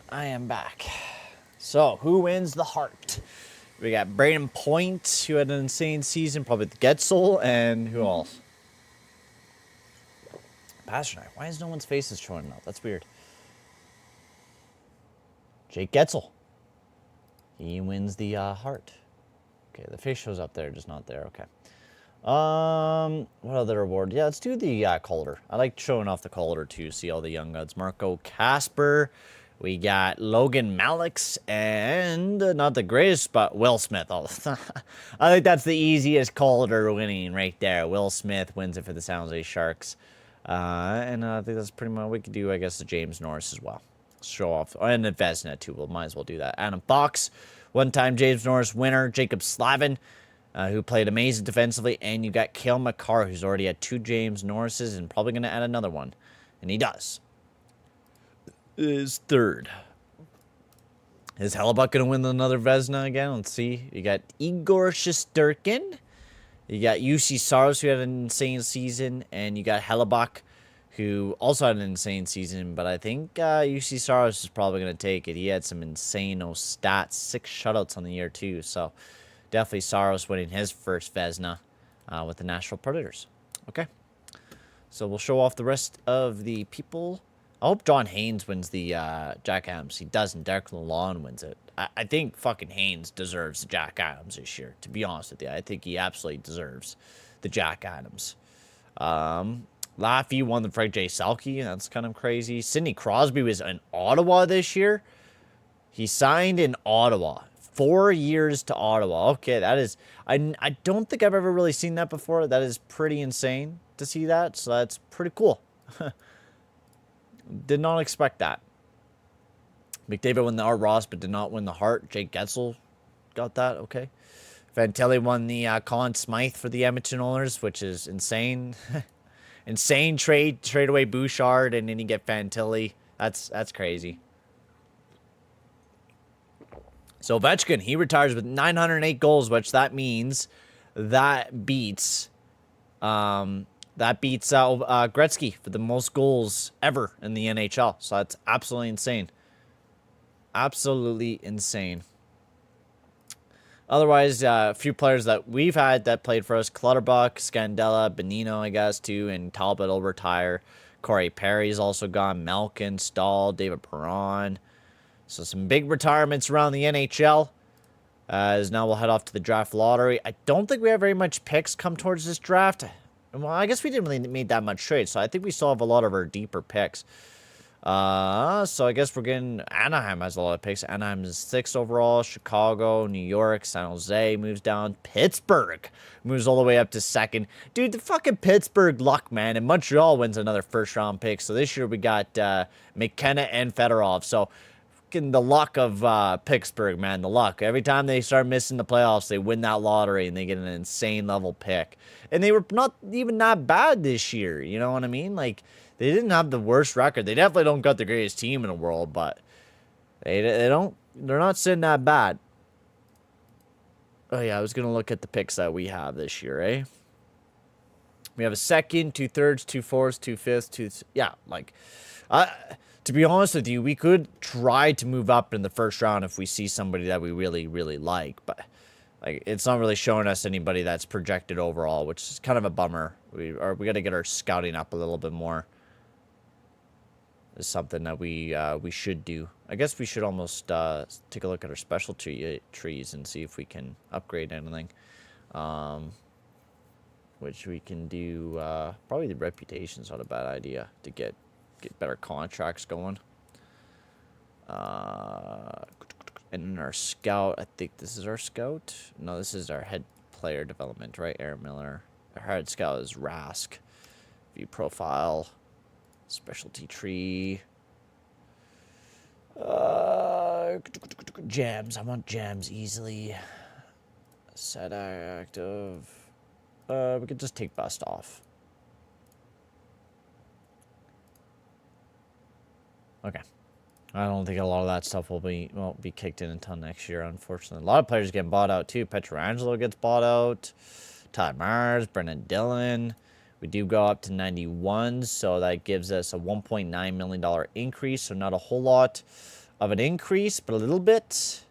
I am back. So, who wins the Hart? We got Braden Point, who had an insane season, probably the Getzel, and who else? Pasternak. Why is no one's faces showing up? That's weird. Jake Getzel. He wins the Hart. Okay, the face shows up there, just not there. Okay. What other award? Yeah, let's do the Calder. I like showing off the Calder too. See all the young guns. Marco Casper. We got Logan Malix and not the greatest, but Will Smith. Oh, I think that's the easiest Calder winning right there. Will Smith wins it for the San Jose Sharks. And I think that's pretty much we could do. I guess the James Norris as well. Show off and the Vezina too. We'll might as well do that. Adam Fox, one-time James Norris winner. Jacob Slavin. Who played amazing defensively, and you got Cale Makar, who's already had 2 James Norrises and probably going to add another one, and he does. Is third. Is Hellebuck going to win another Vezina again? Let's see. You got Igor Shesterkin, you got UC Saros, who had an insane season, and you got Hellebuck, who also had an insane season, but I think UC Saros is probably going to take it. He had some insane stats, 6 shutouts on the year too, so definitely Saros winning his first Vezina with the Nashville Predators. Okay. So we'll show off the rest of the people. I hope John Haynes wins the Jack Adams. He doesn't. Derek Lalonde wins it. I think fucking Haynes deserves the Jack Adams this year, to be honest with you. I think he absolutely deserves the Jack Adams. Laffy won the Frank J. Selke. That's kind of crazy. Sidney Crosby was in Ottawa this year. He signed in Ottawa. 4 years to Ottawa. Okay, that is... I don't think I've ever really seen that before. That is pretty insane to see that. So that's pretty cool. Did not expect that. McDavid won the Art Ross, but did not win the Hart. Jake Getzel got that. Okay. Fantilli won the Colin Smythe for the Edmonton Oilers, which is insane. Insane trade. Trade away Bouchard, and then you get Fantilli. That's crazy. So Ovechkin, he retires with 908 goals, which that means that beats Gretzky for the most goals ever in the NHL. So that's absolutely insane. Absolutely insane. Otherwise, a few players that we've had that played for us: Clutterbuck, Scandella, Benino, I guess, too, and Talbot will retire. Corey Perry's also gone. Malkin, Stahl, David Perron. So some big retirements around the NHL. As now we'll head off to the draft lottery. I don't think we have very much picks come towards this draft. Well, I guess we didn't really make that much trade, so I think we still have a lot of our deeper picks. So I guess we're getting Anaheim has a lot of picks. Anaheim is 6th overall. Chicago, New York, San Jose moves down. Pittsburgh moves all the way up to 2nd. Dude, the fucking Pittsburgh luck, man. And Montreal wins another first-round pick. So this year we got McKenna and Fedorov. So the luck of Pittsburgh, man. The luck. Every time they start missing the playoffs, they win that lottery and they get an insane level pick. And they were not even that bad this year. You know what I mean? Like, they didn't have the worst record. They definitely don't got the greatest team in the world, but they're not sitting that bad. Oh yeah, I was gonna look at the picks that we have this year, eh? We have a 2nd, 2 thirds, 2 fourths, 2 fifths, yeah, like to be honest with you, we could try to move up in the first round if we see somebody that we really, really like, but like it's not really showing us anybody that's projected overall, which is kind of a bummer. We gotta get our scouting up a little bit more. Is something that we should do. I guess we should almost take a look at our specialty trees and see if we can upgrade anything. Which we can do. Probably the reputation's not a bad idea to get better contracts going. And in our scout, I think this is our scout. No, this is our head player development, right? Aaron Miller. Our head scout is Rask. View profile. Specialty tree. Gems. I want gems easily. Set active. We could just take bust off. Okay. I don't think a lot of that stuff won't be kicked in until next year, unfortunately. A lot of players getting bought out too. Petrangelo gets bought out. Todd Myers, Brendan Dillon. We do go up to 91, so that gives us a $1.9 million increase. So not a whole lot of an increase, but a little bit.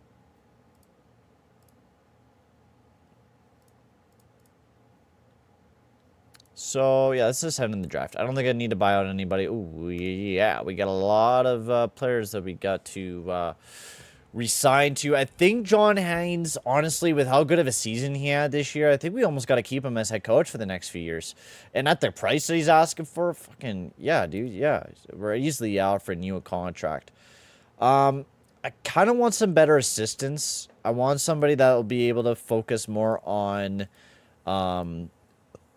So, yeah, let's just head in the draft. I don't think I need to buy out anybody. Ooh, yeah, we got a lot of players that we got to re-sign to. I think John Haynes, honestly, with how good of a season he had this year, I think we almost got to keep him as head coach for the next few years. And at the price that he's asking for, fucking, yeah, dude, yeah. We're easily out for a new contract. I kind of want some better assistance. I want somebody that will be able to focus more on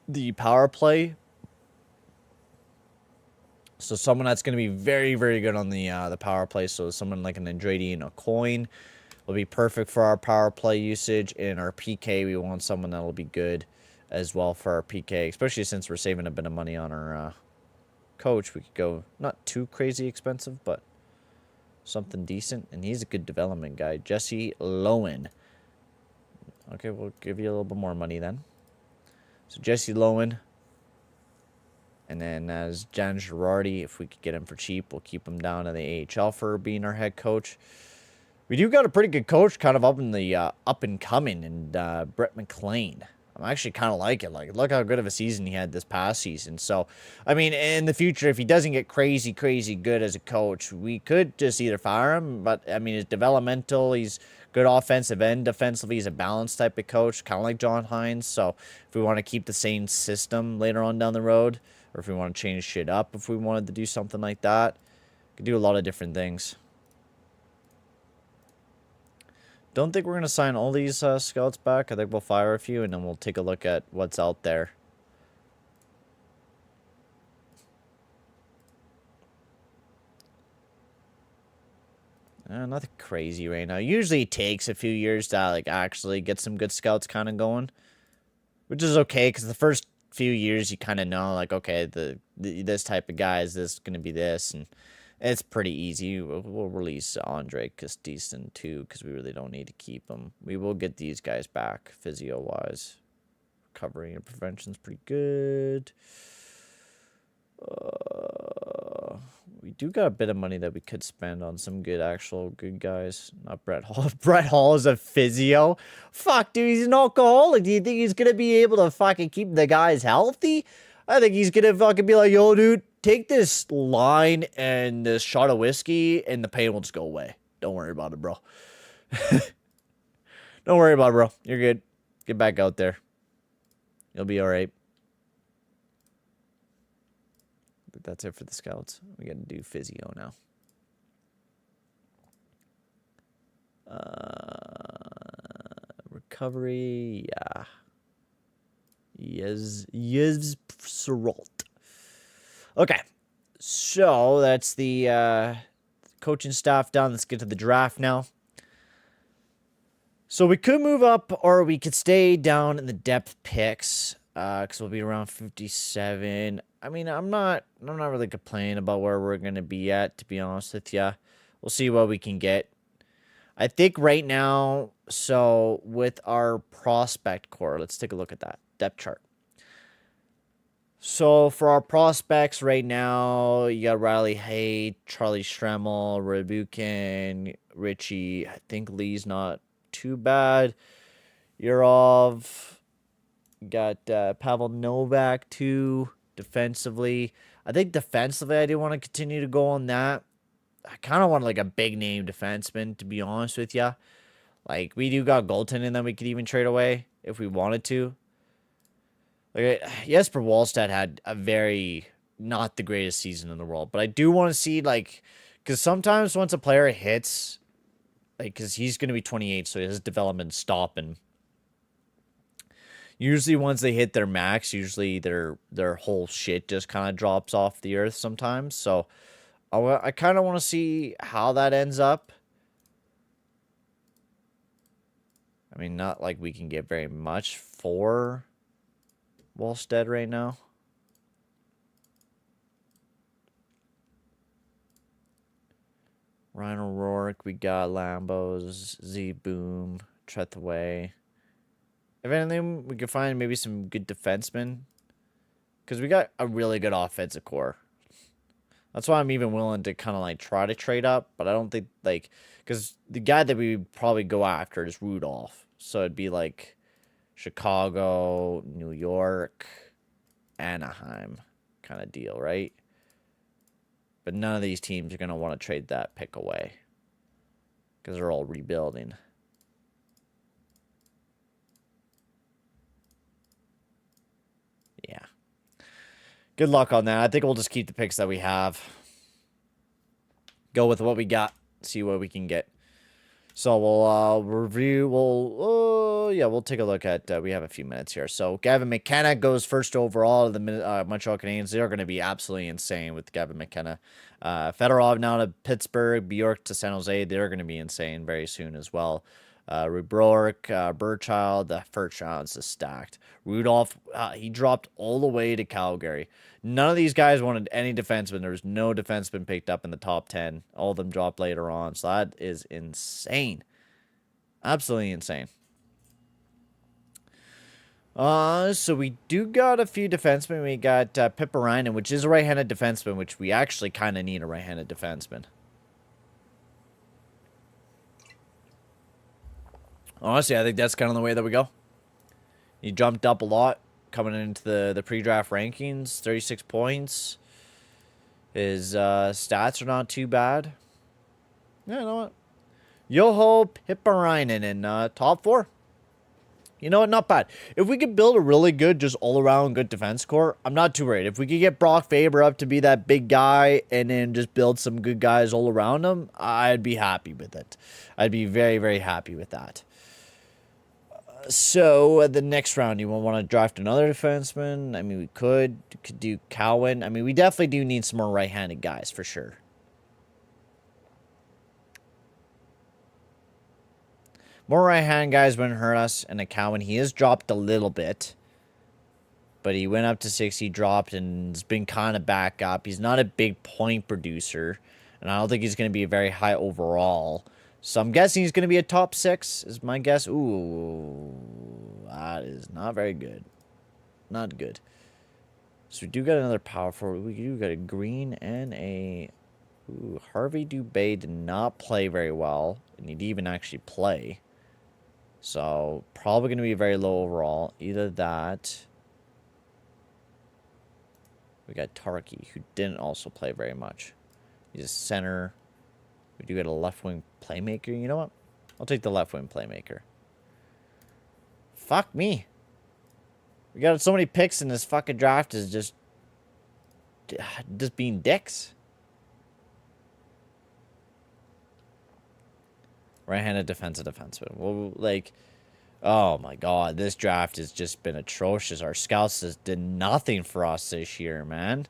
the power play. So someone that's going to be very, very good on the power play. So someone like an Andrade and a Coin will be perfect for our power play usage. And our PK, we want someone that will be good as well for our PK, especially since we're saving a bit of money on our coach. We could go not too crazy expensive, but something decent. And he's a good development guy. Jesse Lowen. Okay, we'll give you a little bit more money then. So Jesse Lowen. And then as Jan Girardi, if we could get him for cheap, we'll keep him down in the AHL for being our head coach. We do got a pretty good coach kind of up in the up and coming, and Brett McLean. I'm actually kind of like it. Like, look how good of a season he had this past season. So, I mean, in the future, if he doesn't get crazy good as a coach, we could just either fire him. But, I mean, he's developmental. He's good offensive and defensively. He's a balanced type of coach, kind of like John Hines. So, if we want to keep the same system later on down the road, or if we want to change shit up, if we wanted to do something like that, we could do a lot of different things. Don't think we're going to sign all these scouts back. I think we'll fire a few, and then we'll take a look at what's out there. Nothing crazy right now. Usually it takes a few years to like actually get some good scouts kind of going, which is okay because the first few years you kind of know like, okay, this type of guy is this going to be this, and it's pretty easy. We'll release Andre Castison too because we really don't need to keep him. We will get these guys back physio wise. Recovering and prevention's pretty good. We do got a bit of money that we could spend on some good guys. Not Brett Hall. Brett Hall is a physio. Fuck, dude, he's an alcoholic. Do you think he's gonna be able to fucking keep the guys healthy? I think he's gonna fucking be like, yo, dude, take this line and this shot of whiskey, and the pain will just go away. Don't worry about it, bro. Don't worry about it, bro. You're good. Get back out there. You'll be all right. But that's it for the scouts. We got to do physio now. Recovery, yeah. Yes, Siralt. Okay, so that's the coaching staff done. Let's get to the draft now. So we could move up, or we could stay down in the depth picks, because we'll be around 57. I mean, I'm not really complaining about where we're gonna be at, to be honest with you. We'll see what we can get. I think right now, so with our prospect core, let's take a look at that depth chart. So for our prospects right now, you got Riley Hay, Charlie Stremmel, Rebukin, Richie. I think Lee's not too bad. Yurov, got Pavel Novak too, defensively. I think defensively, I do want to continue to go on that. I kind of want like a big name defenseman, to be honest with you. Like, we do got goaltending that we could even trade away if we wanted to. Like, Jesper Wallstedt had a very not the greatest season in the world, but I do want to see, like, because sometimes once a player hits, like, because he's going to be 28, so his development's stopping. Usually once they hit their max, usually their whole shit just kind of drops off the earth sometimes. So I kind of want to see how that ends up. I mean, not like we can get very much for Wallstedt right now. Ryan O'Rourke, we got Lambos, Z Boom, Trethaway. If anything, we could find maybe some good defensemen. Because we got a really good offensive core. That's why I'm even willing to kind of like try to trade up. But I don't think like... Because the guy that we would probably go after is Rudolph. So it'd be like Chicago, New York, Anaheim kind of deal, right? But none of these teams are going to want to trade that pick away. Because they're all rebuilding. Yeah. Good luck on that. I think we'll just keep the picks that we have. Go with what we got. See what we can get. So we'll review. We'll take a look at. We have a few minutes here. So Gavin McKenna goes first overall to the Montreal Canadiens. They're going to be absolutely insane with Gavin McKenna. Fedorov now to Pittsburgh. Bjork to San Jose. They're going to be insane very soon as well. Rubrorik, Burchild, the first rounds is stacked. Rudolph, he dropped all the way to Calgary. None of these guys wanted any defenseman. There was no defenseman picked up in the top 10. All of them dropped later on. So that is insane. Absolutely insane. So we do got a few defensemen. We got Pipparainen, which is a right-handed defenseman, which we actually kind of need a right-handed defenseman. Honestly, I think that's kind of the way that we go. He jumped up a lot coming into the pre-draft rankings. 36 points. His stats are not too bad. Yeah, you know what? Juho Pipparainen in top 4. You know what? Not bad. If we could build a really good, just all-around good defense core, I'm not too worried. If we could get Brock Faber up to be that big guy and then just build some good guys all around him, I'd be happy with it. I'd be very, very happy with that. So, the next round, you want to draft another defenseman? I mean, we could do Cowan. I mean, we definitely do need some more right-handed guys, for sure. More right-handed guys wouldn't hurt us. And a Cowan, he has dropped a little bit. But he went up to 6, he dropped, and has been kind of back up. He's not a big point producer. And I don't think he's going to be a very high overall. So I'm guessing he's going to be a top 6, is my guess. Ooh, that is not very good. Not good. So we do got another power forward. We do got a Green and a... Ooh, Harvey Dubé did not play very well. And he'd even actually play. So probably going to be very low overall. Either that... We got Tarky, who didn't also play very much. He's a center... We do get a left-wing playmaker. You know what? I'll take the left-wing playmaker. Fuck me. We got so many picks in this fucking draft is just just being dicks. Right-handed defensive defenseman. Well, like, oh my god, this draft has just been atrocious. Our scouts just did nothing for us this year, man.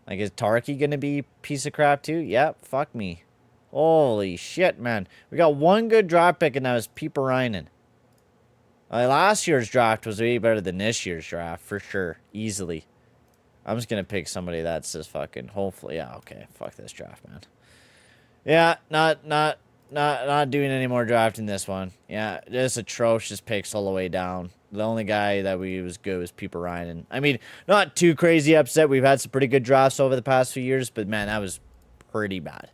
Like, is Tarky gonna be a piece of crap too? Yep, fuck me. Holy shit, man. We got one good draft pick, and that was Peeper Reinen. Last year's draft was way better than this year's draft, for sure. Easily. I'm just gonna pick somebody that's just fucking, hopefully, yeah, okay. Fuck this draft, man. Yeah, not doing any more drafting this one. Yeah, just atrocious picks all the way down. The only guy that was good was Peeper Reinen. I mean, not too crazy upset. We've had some pretty good drafts over the past few years, but man, that was pretty bad.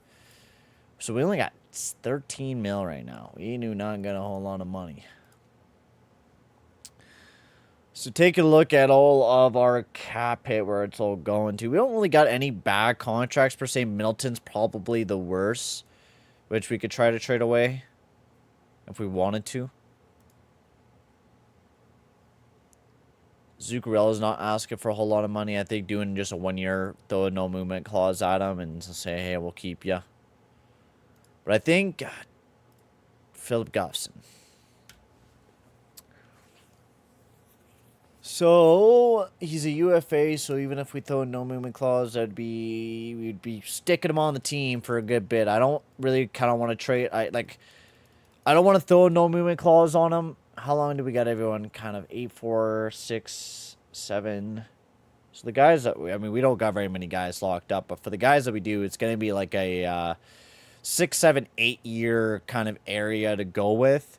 So we only got 13 mil right now. We do not got a whole lot of money. So take a look at all of our cap hit, where it's all going to. We don't really got any bad contracts per se. Middleton's probably the worst, which we could try to trade away if we wanted to. Zuccarella's not asking for a whole lot of money. I think doing just a 1 year, throw a no movement clause at him and say, hey, we'll keep you. But I think Philip Gustafson. So he's a UFA, so even if we throw a no movement clause, we'd be sticking him on the team for a good bit. I don't really kind of want to trade. I don't want to throw a no movement clause on him. How long do we got everyone? Kind of 8, 4, 6, 7. So the guys that we don't got very many guys locked up, but for the guys that we do, it's gonna be like a 6, 7, 8 year kind of area to go with.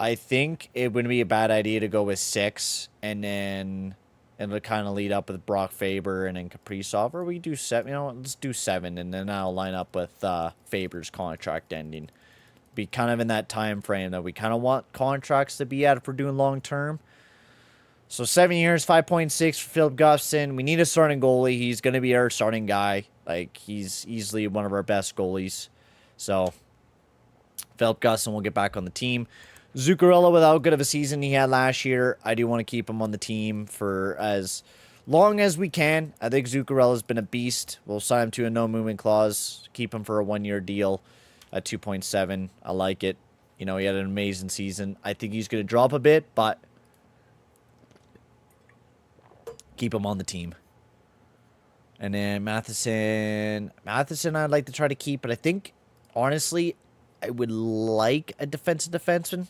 I think it wouldn't be a bad idea to go with 6, and then it'll kind of lead up with Brock Faber and then Kaprizov, or we do 7. You know, let's do 7, and then I'll line up with Faber's contract ending. Be kind of in that time frame that we kind of want contracts to be at if we're doing long term. So 7 years, 5.6 for Philip Gustafson. We need a starting goalie. He's going to be our starting guy. Like, he's easily one of our best goalies. So Philip Gustafson will get back on the team. Zuccarello, without good of a season he had last year, I do want to keep him on the team for as long as we can. I think Zuccarella's been a beast. We'll sign him to a no movement clause, keep him for a 1 year deal at 2.7. I like it. You know, he had an amazing season. I think he's going to drop a bit, but keep him on the team. And then Matheson, I'd like to try to keep, but I think, honestly, I would like a defensive defenseman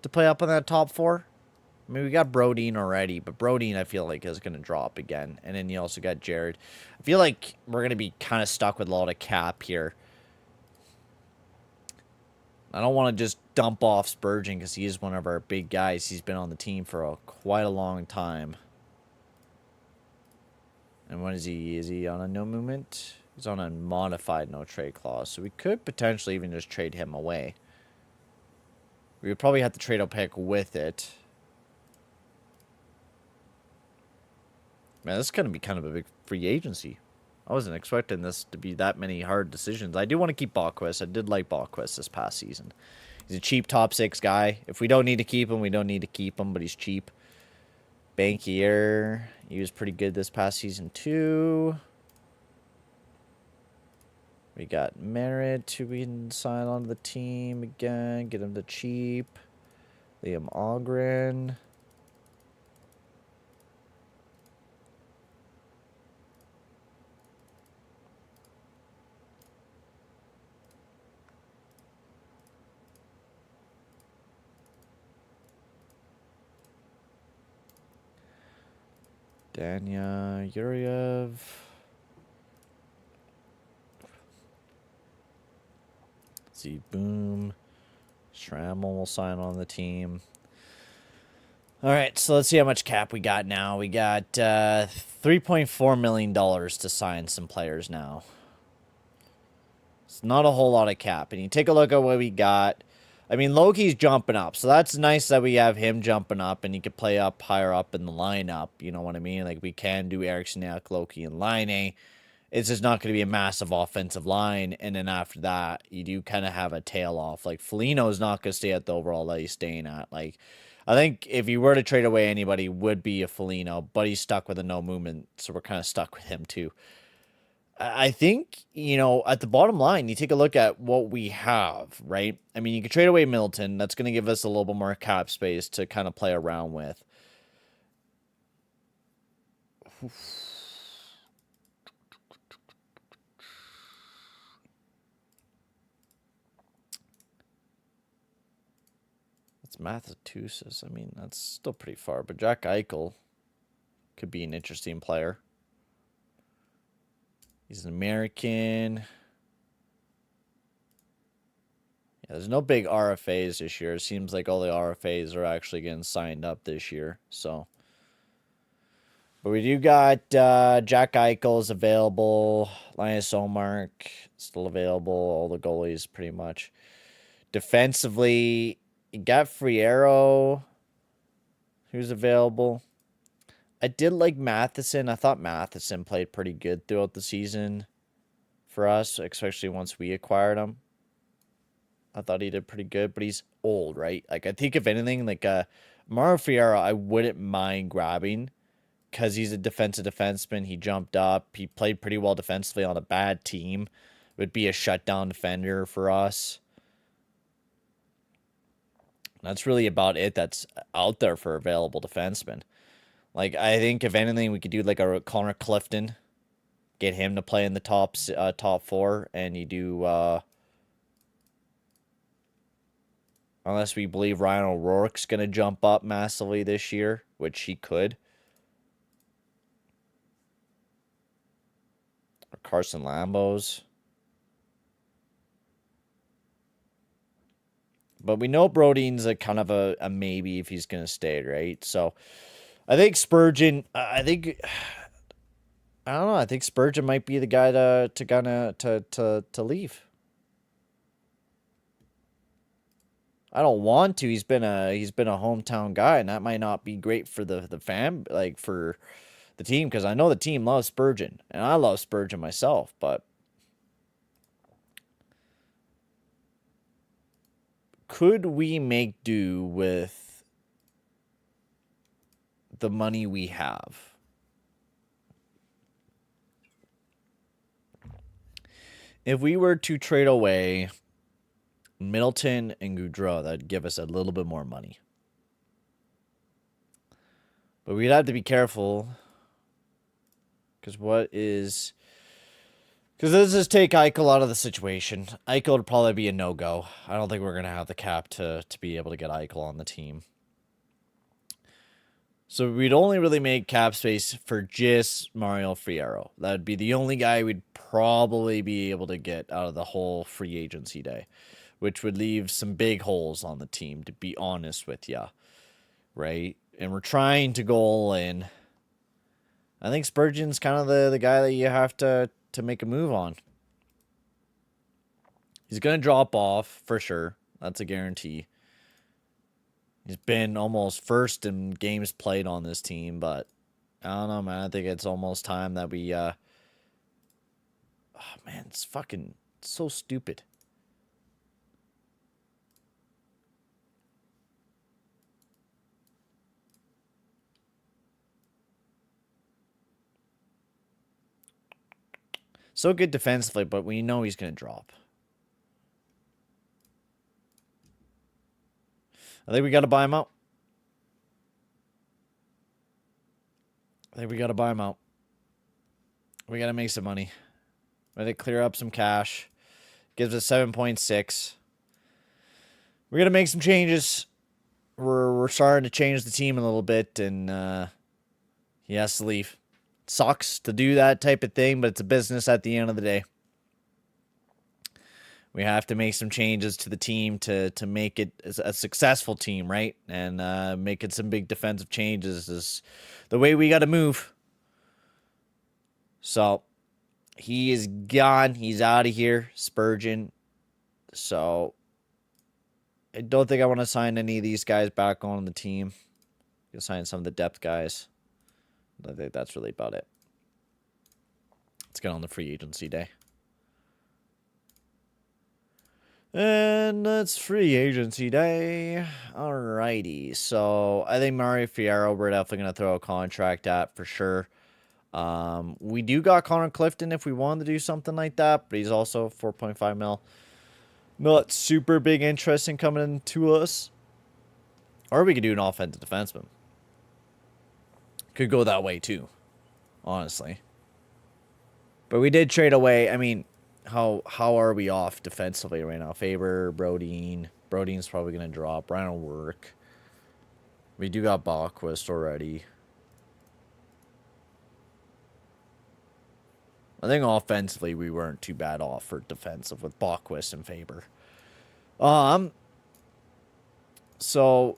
to play up on that top 4. I mean, we got Brodeen already, but Brodeen, I feel like, is going to drop again. And then you also got Jared. I feel like we're going to be kind of stuck with a lot of cap here. I don't want to just dump off Spurgeon because he is one of our big guys. He's been on the team for quite a long time. And what is he? Is he on a no movement? He's on a modified no trade clause. So we could potentially even just trade him away. We would probably have to trade a pick with it. Man, this is going to be kind of a big free agency. I wasn't expecting this to be that many hard decisions. I do want to keep Bachquist. I did like Bachquist this past season. He's a cheap top 6 guy. If we don't need to keep him, we don't need to keep him, but he's cheap. Bankier, he was pretty good this past season too. We got Merritt, who we can sign onto the team again. Get him the cheap. Liam Ogren. Danya Yuryev. See, boom. Schrammel will sign on the team. All right, so let's see how much cap we got now. We got $3.4 million to sign some players now. It's not a whole lot of cap. And you take a look at what we got. I mean, Loki's jumping up, so that's nice that we have him jumping up, and he could play up higher up in the lineup. You know what I mean? Like, we can do Eriksson, Loki, and Line. It's just not going to be a massive offensive line, and then after that, you do kind of have a tail off. Like, Foligno is not going to stay at the overall that he's staying at. Like, I think if you were to trade away anybody, would be a Foligno, but he's stuck with a no movement, so we're kind of stuck with him too. I think, you know, at the bottom line, you take a look at what we have, right? I mean, you could trade away Middleton. That's going to give us a little bit more cap space to kind of play around with. It's Massachusetts. I mean, that's still pretty far, but Jack Eichel could be an interesting player. He's an American. Yeah, there's no big RFAs this year. It seems like all the RFAs are actually getting signed up this year. So, but we do got Jack Eichel is available. Linus Omark still available. All the goalies pretty much. Defensively, you got Friero, who's available. I did like Matheson. I thought Matheson played pretty good throughout the season for us, especially once we acquired him. I thought he did pretty good, but he's old, right? Like, I think if anything, like Mauro Fiera, I wouldn't mind grabbing because he's a defensive defenseman. He jumped up. He played pretty well defensively on a bad team. Would be a shutdown defender for us. That's really about it that's out there for available defensemen. Like, I think if anything, we could do like a Connor Clifton, get him to play in the top four, and you do unless we believe Ryan O'Rourke's gonna jump up massively this year, which he could, or Carson Lambos. But we know Brodeen's a kind of a maybe if he's gonna stay, right? So I think Spurgeon. I don't know. I think Spurgeon might be the guy to leave. I don't want to. He's been a hometown guy, and that might not be great for the fan, like for the team, because I know the team loves Spurgeon, and I love Spurgeon myself. But could we make do with the money we have? If we were to trade away Middleton and Goudreau, that'd give us a little bit more money. But we'd have to be careful. Because let's just take Eichel out of the situation. Eichel would probably be a no-go. I don't think we're going to have the cap to be able to get Eichel on the team. So we'd only really make cap space for just Mario Friero. That'd be the only guy we'd probably be able to get out of the whole free agency day, which would leave some big holes on the team, to be honest with you, right? And we're trying to go all in. I think Spurgeon's kind of the guy that you have to make a move on. He's going to drop off for sure. That's a guarantee. He's been almost first in games played on this team, but I don't know, man. I think it's almost time that we oh man, it's fucking so stupid. So good defensively, but we know he's going to drop. I think we got to buy him out. We got to make some money. Let it clear up some cash. Gives us 7.6. We're going to make some changes. We're starting to change the team a little bit, and he has to leave. Sucks to do that type of thing, but it's a business at the end of the day. We have to make some changes to the team to make it a successful team, right? And making some big defensive changes is the way we got to move. So he is gone. He's out of here, Spurgeon. So I don't think I want to sign any of these guys back on the team. I'll sign some of the depth guys. I think that's really about it. Let's get on the free agency day. And it's free agency day. Alrighty. So I think Mario Fierro, we're definitely going to throw a contract at for sure. We do got Connor Clifton if we wanted to do something like that, but he's also 4.5 mil. Not super big interest in coming into us. Or we could do an offensive defenseman. Could go that way too, honestly. But we did trade away. I mean, how are we off defensively right now? Faber, Brodeen. Brodeen's probably going to drop. Ryan will work. We do got Bachquist already. I think offensively we weren't too bad off for defensive with Bachquist and Faber. So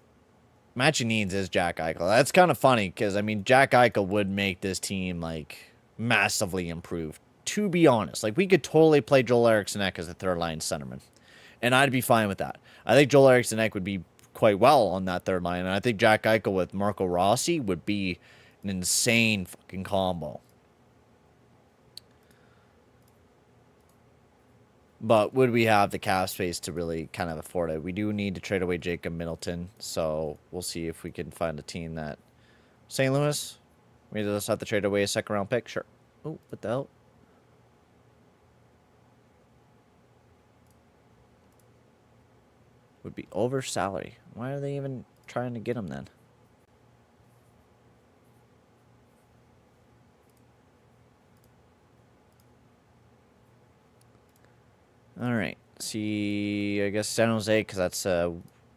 matching needs is Jack Eichel. That's kind of funny because I mean Jack Eichel would make this team like massively improved. To be honest, like we could totally play Joel Eriksson Ek as a third line centerman, and I'd be fine with that. I think Joel Eriksson Ek would be quite well on that third line, and I think Jack Eichel with Marco Rossi would be an insane fucking combo. But would we have the cap space to really kind of afford it? We do need to trade away Jacob Middleton, so we'll see if we can find a team that... St. Louis? We just have to trade away a second-round pick? Sure. Oh, what the hell? Would be over salary. Why are they even trying to get him then? All right. See, I guess San Jose, because that's a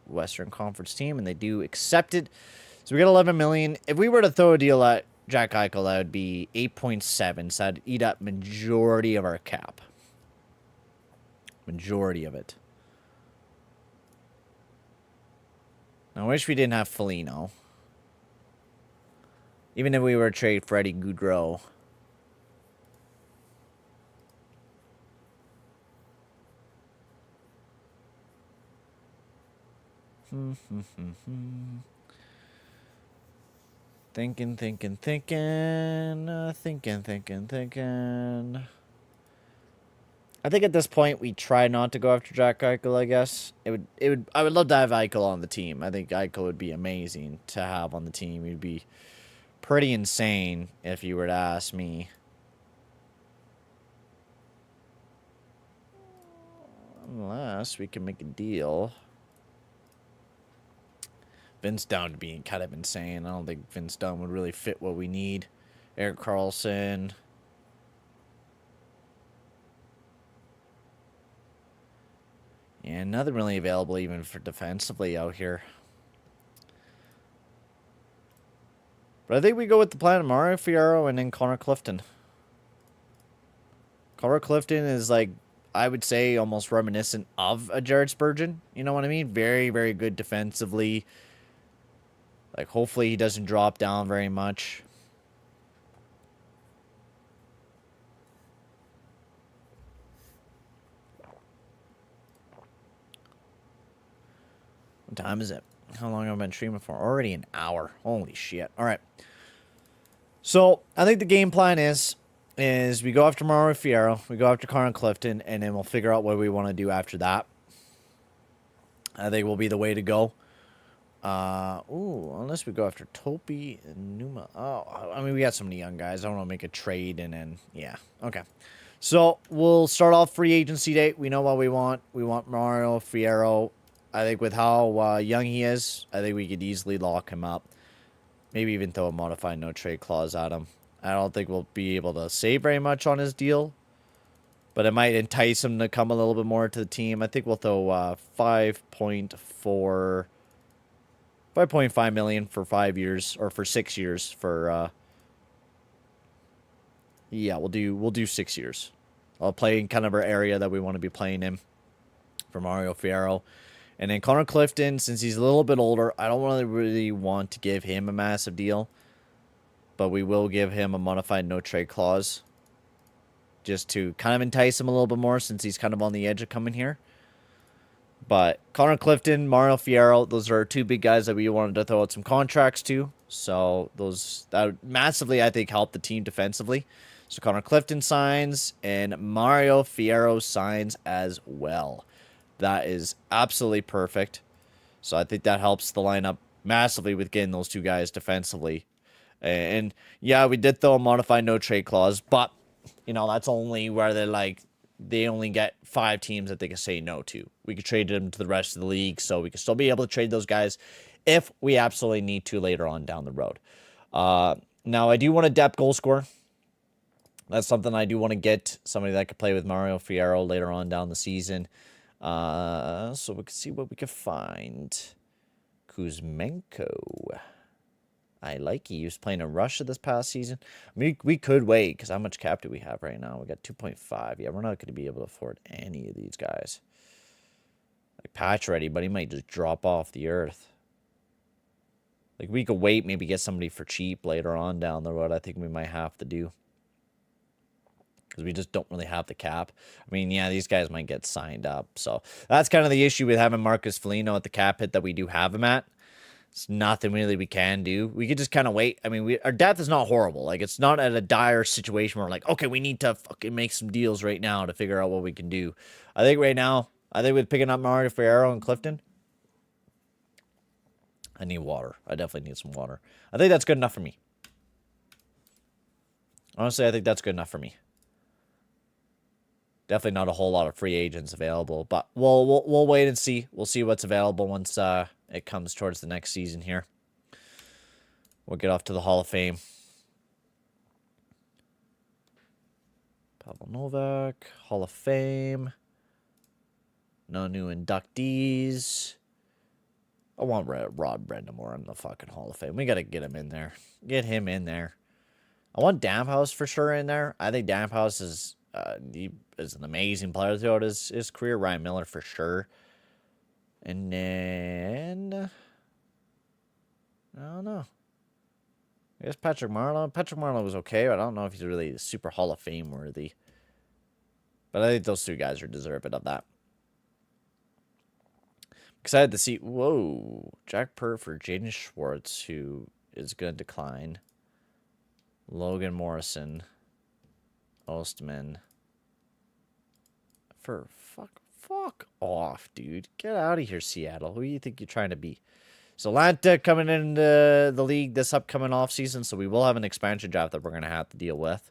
Western Conference team, and they do accept it. So we got 11 million. If we were to throw a deal at Jack Eichel, that would be 8.7. So that'd eat up majority of our cap. Majority of it. I wish we didn't have Foligno. Even if we were to trade Freddie Gaudreau. Thinking. I think at this point we try not to go after Jack Eichel, I guess. I would love to have Eichel on the team. I think Eichel would be amazing to have on the team. He'd be pretty insane if you were to ask me. Unless we can make a deal. Vince Dunn would be kind of insane. I don't think Vince Dunn would really fit what we need. Erik Karlsson. Yeah, nothing really available even for defensively out here. But I think we go with the plan of Mario Fierro and then Connor Clifton. Connor Clifton is like, I would say, almost reminiscent of a Jared Spurgeon. You know what I mean? Very, very good defensively. Like, hopefully he doesn't drop down very much. What time is it? How long have I been streaming for? Already an hour. Holy shit. All right. So, I think the game plan is we go after Mario Fierro, we go after Connor Clifton, and then we'll figure out what we want to do after that. I think will be the way to go. Unless we go after Topi and Numa. Oh, I mean, we got so many young guys. I don't want to make a trade and then, yeah. Okay. So, we'll start off free agency date. We know what we want. We want Mario Fierro. I think with how young he is, I think we could easily lock him up. Maybe even throw a modified no trade clause at him. I don't think we'll be able to save very much on his deal. But it might entice him to come a little bit more to the team. I think we'll throw 5.5 million for 5 years, or for 6 years for yeah, we'll do 6 years. I'll play in kind of our area that we want to be playing in for Mario Fierro. And then Connor Clifton, since he's a little bit older, I don't really want to give him a massive deal. But we will give him a modified no trade clause. Just to kind of entice him a little bit more since he's kind of on the edge of coming here. But Connor Clifton, Mario Fierro, those are two big guys that we wanted to throw out some contracts to. So that would massively, I think, help the team defensively. So Connor Clifton signs and Mario Fierro signs as well. That is absolutely perfect. So I think that helps the lineup massively with getting those two guys defensively. And yeah, we did throw a modified no trade clause, but you know, that's only where they're like, they only get 5 teams that they can say no to. We could trade them to the rest of the league, so we can still be able to trade those guys if we absolutely need to later on down the road. Now, I do want a depth goal scorer. That's something I do want to get. Somebody that could play with Mario Fierro later on down the season. So we can see what we can find. Kuzmenko. I like he was playing in Russia this past season. I mean, we could wait, because how much cap do we have right now? We got 2.5. Yeah, we're not going to be able to afford any of these guys. Like, patch ready, but he might just drop off the earth. Like, we could wait, maybe get somebody for cheap later on down the road. I think we might have to do. Because we just don't really have the cap. I mean, yeah, these guys might get signed up. So, that's kind of the issue with having Marcus Foligno at the cap hit that we do have him at. It's nothing really we can do. We could just kind of wait. I mean, our depth is not horrible. Like, it's not at a dire situation where we're like, okay, we need to fucking make some deals right now to figure out what we can do. I think right now, with picking up Mario Ferrero and Clifton, I need water. I definitely need some water. I think that's good enough for me. Honestly, I think that's good enough for me. Definitely not a whole lot of free agents available, but we'll wait and see. We'll see what's available once it comes towards the next season here. We'll get off to the Hall of Fame. Pavel Novak, Hall of Fame. No new inductees. I want Rod Brendamore in the fucking Hall of Fame. We got to get him in there. Get him in there. I want Damphouse for sure in there. I think Damphouse is he is an amazing player throughout his career. Ryan Miller for sure. And then I don't know. I guess Patrick Marleau. Patrick Marleau was okay, but I don't know if he's really super Hall of Fame worthy. But I think those two guys are deserving of that. Excited to see. Whoa, Jack Pert for Jaden Schwartz, who is going to decline. Logan Morrison, Ostman. For fuck off, dude. Get out of here, Seattle. Who do you think you're trying to be? So Atlanta coming into the league this upcoming offseason, so we will have an expansion draft that we're going to have to deal with.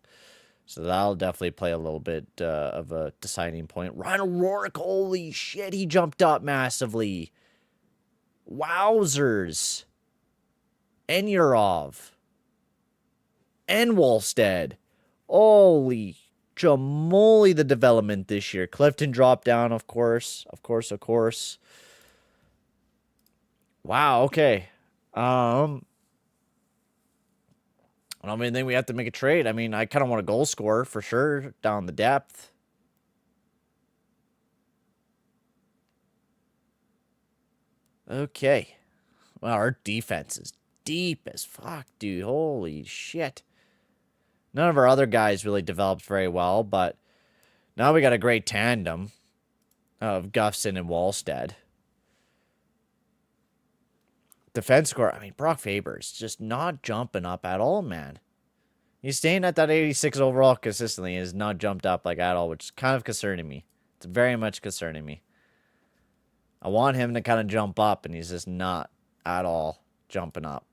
So that'll definitely play a little bit of a deciding point. Ryan O'Rourke, holy shit, he jumped up massively. Wowzers. And Yurov. And Wallstead. Holy jamoly, the development this year. Clifton dropped down, of course. Of course. Wow, okay. I don't think we have to make a trade. I mean, I kind of want a goal scorer for sure down the depth. Okay. Well, our defense is deep as fuck, dude. Holy shit. None of our other guys really developed very well, but now we got a great tandem of Gufson and Wallstead. Defense score, I mean, Brock Faber's just not jumping up at all, man. He's staying at that 86 overall consistently and is not jumped up like at all, which is kind of concerning me. It's very much concerning me. I want him to kind of jump up, and he's just not at all jumping up.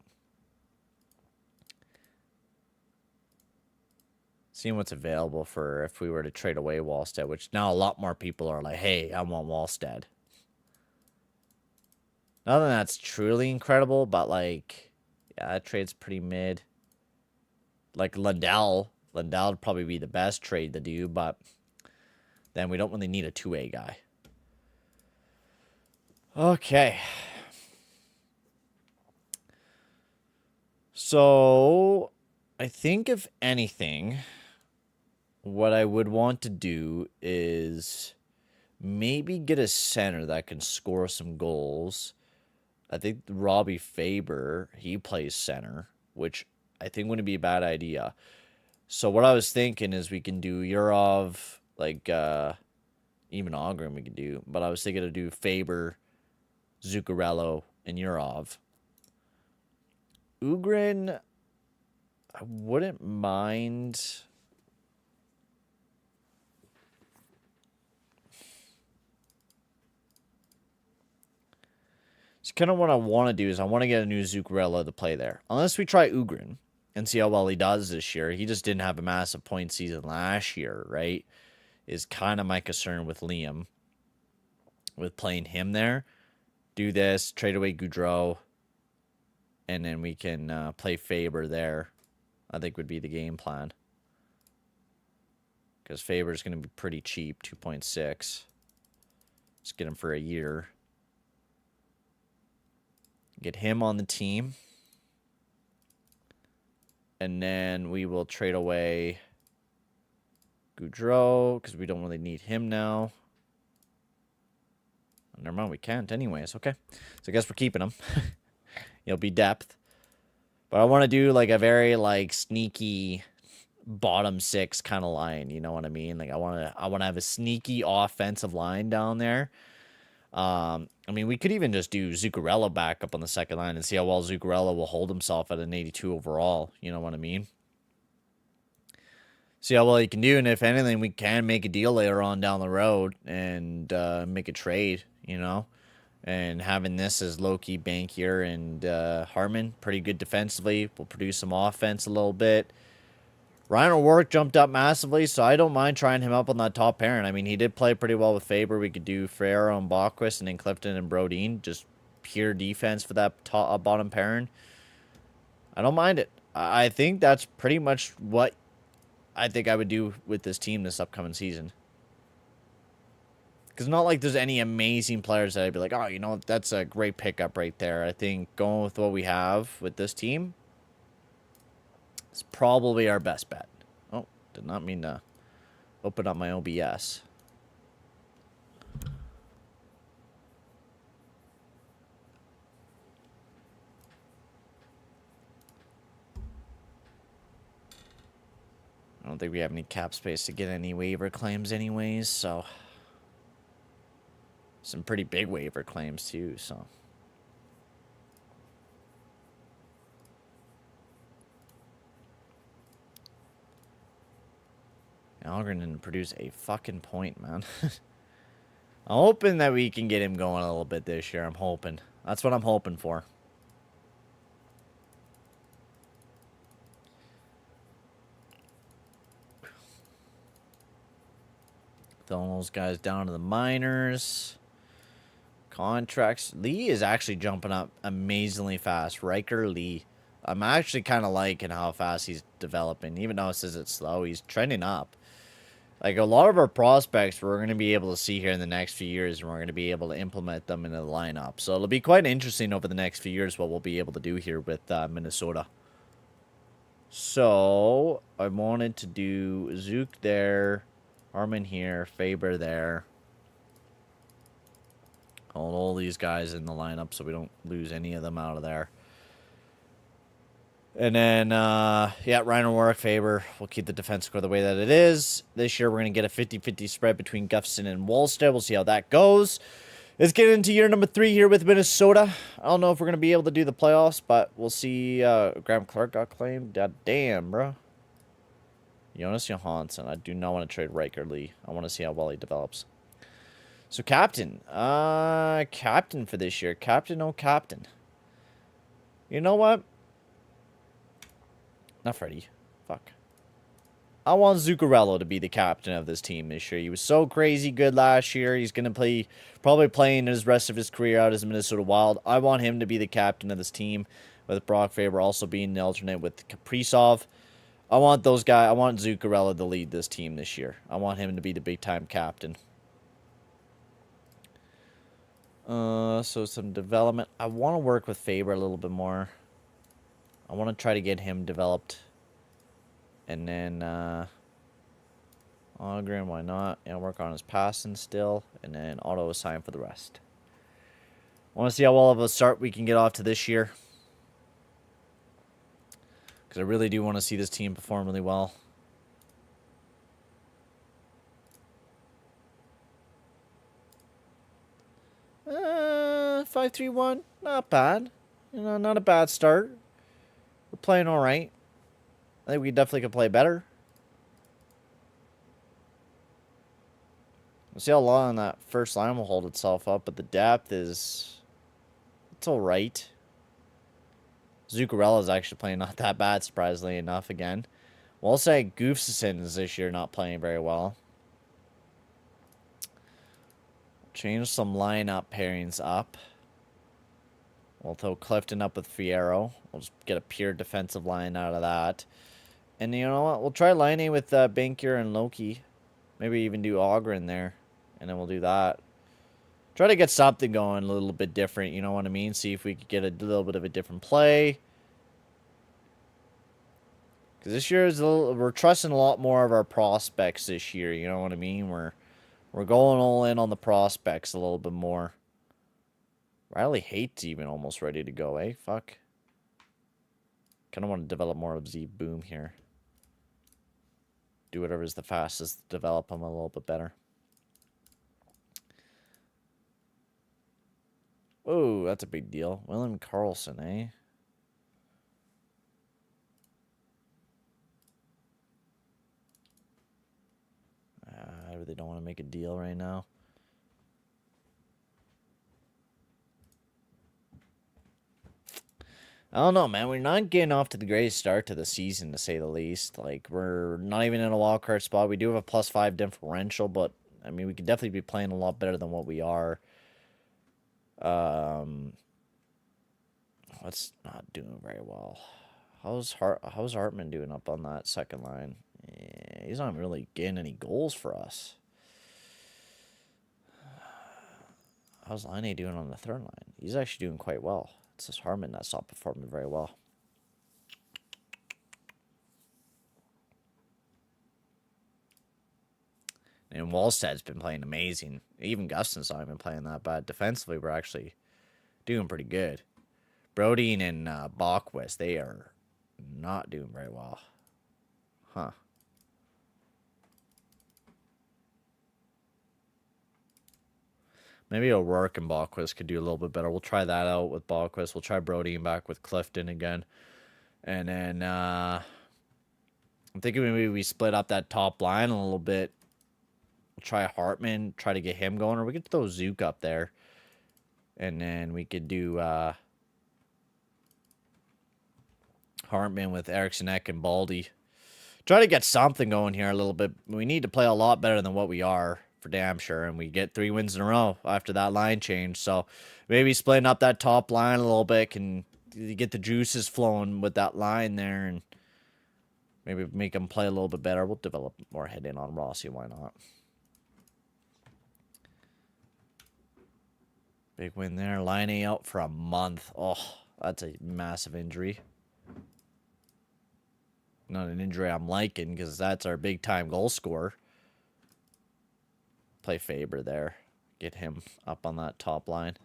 Seeing what's available for if we were to trade away Wallstead, which now a lot more people are like, hey, I want Wallstead. Nothing that's truly incredible, but like, yeah, that trade's pretty mid. Like Lundell would probably be the best trade to do, but then we don't really need a 2A guy. Okay. So, I think if anything, what I would want to do is maybe get a center that can score some goals. I think Robbie Faber, he plays center, which I think wouldn't be a bad idea. So what I was thinking is we can do Yurov, like even Ogren we could do, but I was thinking to do Faber, Zuccarello, and Yurov. Ugrin, I wouldn't mind. So kind of what I want to do is I want to get a new Zuccarello to play there. Unless we try Ugrin and see how well he does this year. He just didn't have a massive point season last year, right? Is kind of my concern with Liam. With playing him there. Do this, trade away Goudreau. And then we can play Faber there. I think would be the game plan. Because Faber's going to be pretty cheap, 2.6. Let's get him for a year. Get him on the team. And then we will trade away Goudreau, because we don't really need him now. Never mind, we can't anyways. Okay. So I guess we're keeping him. He'll be depth. But I want to do like a very like sneaky bottom six kind of line, you know what I mean? Like I want to have a sneaky offensive line down there. I mean, we could even just do Zuccarello back up on the second line and see how well Zuccarello will hold himself at an 82 overall, you know what I mean? See how well he can do, and if anything, we can make a deal later on down the road and make a trade, you know? And having this as Loki, Bankier, and Harmon, pretty good defensively. We'll produce some offense a little bit. Ryan O'Rourke jumped up massively, so I don't mind trying him up on that top pairing. I mean, he did play pretty well with Faber. We could do Ferrero and Bockwist, and then Clifton and Brodeen. Just pure defense for that top, bottom pairing. I don't mind it. I think that's pretty much what I think I would do with this team this upcoming season. Because not like there's any amazing players that I'd be like, oh, you know, that's a great pickup right there. I think going with what we have with this team is probably our best bet. Oh, did not mean to open up my OBS. I don't think we have any cap space to get any waiver claims anyways, so... Some pretty big waiver claims, too, so... Algren didn't produce a fucking point, man. I'm hoping that we can get him going a little bit this year. I'm hoping. That's what I'm hoping for. Throwing those guys down to the minors. Contracts. Lee is actually jumping up amazingly fast. Riker, Lee. I'm actually kind of liking how fast he's developing. Even though it says it's slow, he's trending up. Like, a lot of our prospects we're going to be able to see here in the next few years, and we're going to be able to implement them into the lineup. So it'll be quite interesting over the next few years what we'll be able to do here with Minnesota. So, I wanted to do Zook there, Harmon here, Faber there. Hold all these guys in the lineup so we don't lose any of them out of there. And then, yeah, Ryan O'Rourke, Faber. We'll keep the defense score the way that it is. This year, we're going to get a 50-50 spread between Gustafsson and Wallstead. We'll see how that goes. Let's get into year number 3 here with Minnesota. I don't know if we're going to be able to do the playoffs, but we'll see. Graham Clark got claimed. God damn, bro. Jonas Johansson. I do not want to trade Riker Lee. I want to see how well he develops. So, captain. Captain for this year. Captain, oh, captain. You know what? Not Freddie. Fuck. I want Zuccarello to be the captain of this team this year. He was so crazy good last year. He's going to probably playing his rest of his career out as a Minnesota Wild. I want him to be the captain of this team, with Brock Faber also being the alternate with Kaprizov. I want those guys. I want Zuccarello to lead this team this year. I want him to be the big-time captain. So some development. I want to work with Faber a little bit more. I want to try to get him developed. And then, Ogren, why not? And work on his passing still. And then auto-assign for the rest. I want to see how well of a start we can get off to this year. Because I really do want to see this team perform really well. Uh, 5-3-1. Not bad. You know, not a bad start. We're playing all right. I think we definitely could play better. We'll see how long that first line will hold itself up, but the depth is It's all right. Zuccarella's actually playing not that bad, surprisingly enough, again. We'll say Goofson is this year not playing very well. Change some lineup pairings up. We'll throw Clifton up with Fierro. We'll just get a pure defensive line out of that. And you know what? We'll try lining with Bankier and Loki. Maybe even do Ogren there. And then we'll do that. Try to get something going a little bit different, you know what I mean? See if we could get a little bit of a different play. Because this year is we're trusting a lot more of our prospects this year, you know what I mean? We're going all in on the prospects a little bit more. Riley Hate's even almost ready to go, eh? Fuck. Kind of want to develop more of Z Boom here. Do whatever is the fastest to develop him a little bit better. Oh, that's a big deal. William Carlson, eh? I really don't want to make a deal right now. I don't know, man. We're not getting off to the greatest start to the season, to say the least. Like, we're not even in a wild card spot. We do have a +5 differential, but, I mean, we could definitely be playing a lot better than what we are. That's not doing very well. How's Hartman doing up on that second line? Yeah, he's not really getting any goals for us. How's Line doing on the third line? He's actually doing quite well. It's just Hartman that's not performing very well. And Wallsted's been playing amazing. Even Gustin's not even playing that bad. Defensively, we're actually doing pretty good. Brodin and Bockwist, they are not doing very well. Huh. Maybe O'Rourke and Bockwist could do a little bit better. We'll try that out with Bockwist. We'll try Brodin back with Clifton again. And then I'm thinking maybe we split up that top line a little bit. We'll try Hartman, try to get him going. Or we could throw Zook up there. And then we could do Hartman with Eriksson Ek and Baldy. Try to get something going here a little bit. We need to play a lot better than what we are, for damn sure. And we get 3 wins in a row after that line change. So maybe splitting up that top line a little bit can get the juices flowing with that line there. And maybe make them play a little bit better. We'll develop more head in on Rossi. Why not? Big win there. Line A out for a month. Oh, that's a massive injury. Not an injury I'm liking because that's our big-time goal scorer. Play Faber there. Get him up on that top line.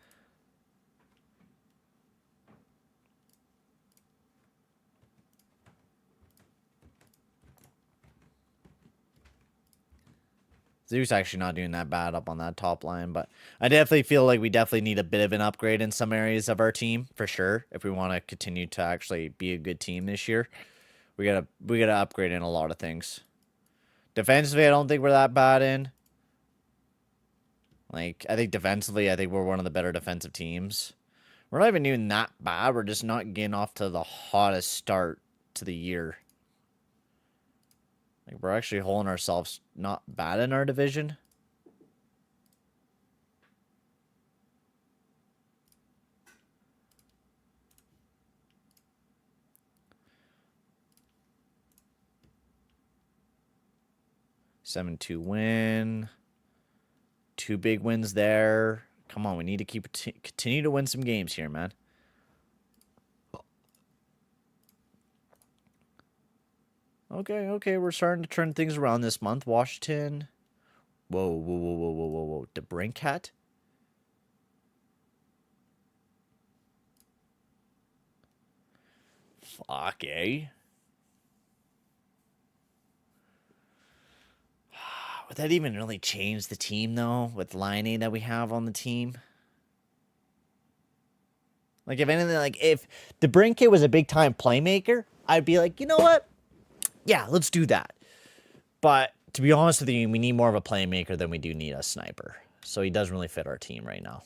Zeus actually not doing that bad up on that top line, but I definitely feel like we definitely need a bit of an upgrade in some areas of our team, for sure, if we want to continue to actually be a good team this year. We gotta upgrade in a lot of things. Defensively, I don't think we're that bad in. Like, I think defensively, I think we're one of the better defensive teams. We're not even doing that bad. We're just not getting off to the hottest start to the year. Like, we're actually holding ourselves not bad in our division. Seven 2 win. 2 big wins there. Come on, we need to continue to win some games here, man. Okay, we're starting to turn things around this month. Washington. Whoa. DeBrincat? Fuck, eh? Would that even really change the team, though, with Liney that we have on the team? Like, if anything, like, if DeBrincat was a big-time playmaker, I'd be like, you know what? Yeah, let's do that. But to be honest with you, we need more of a playmaker than we do need a sniper. So he doesn't really fit our team right now.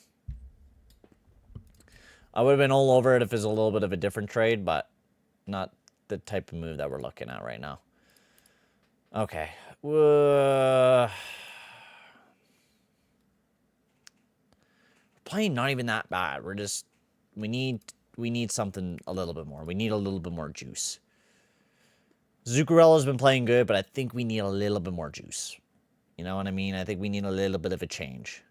I would have been all over it if it was a little bit of a different trade, but not the type of move that we're looking at right now. Okay. Playing not even that bad. We're just we need something a little bit more. We need a little bit more juice. Zuccarella's been playing good, but I think we need a little bit more juice. You know what I mean? I think we need a little bit of a change.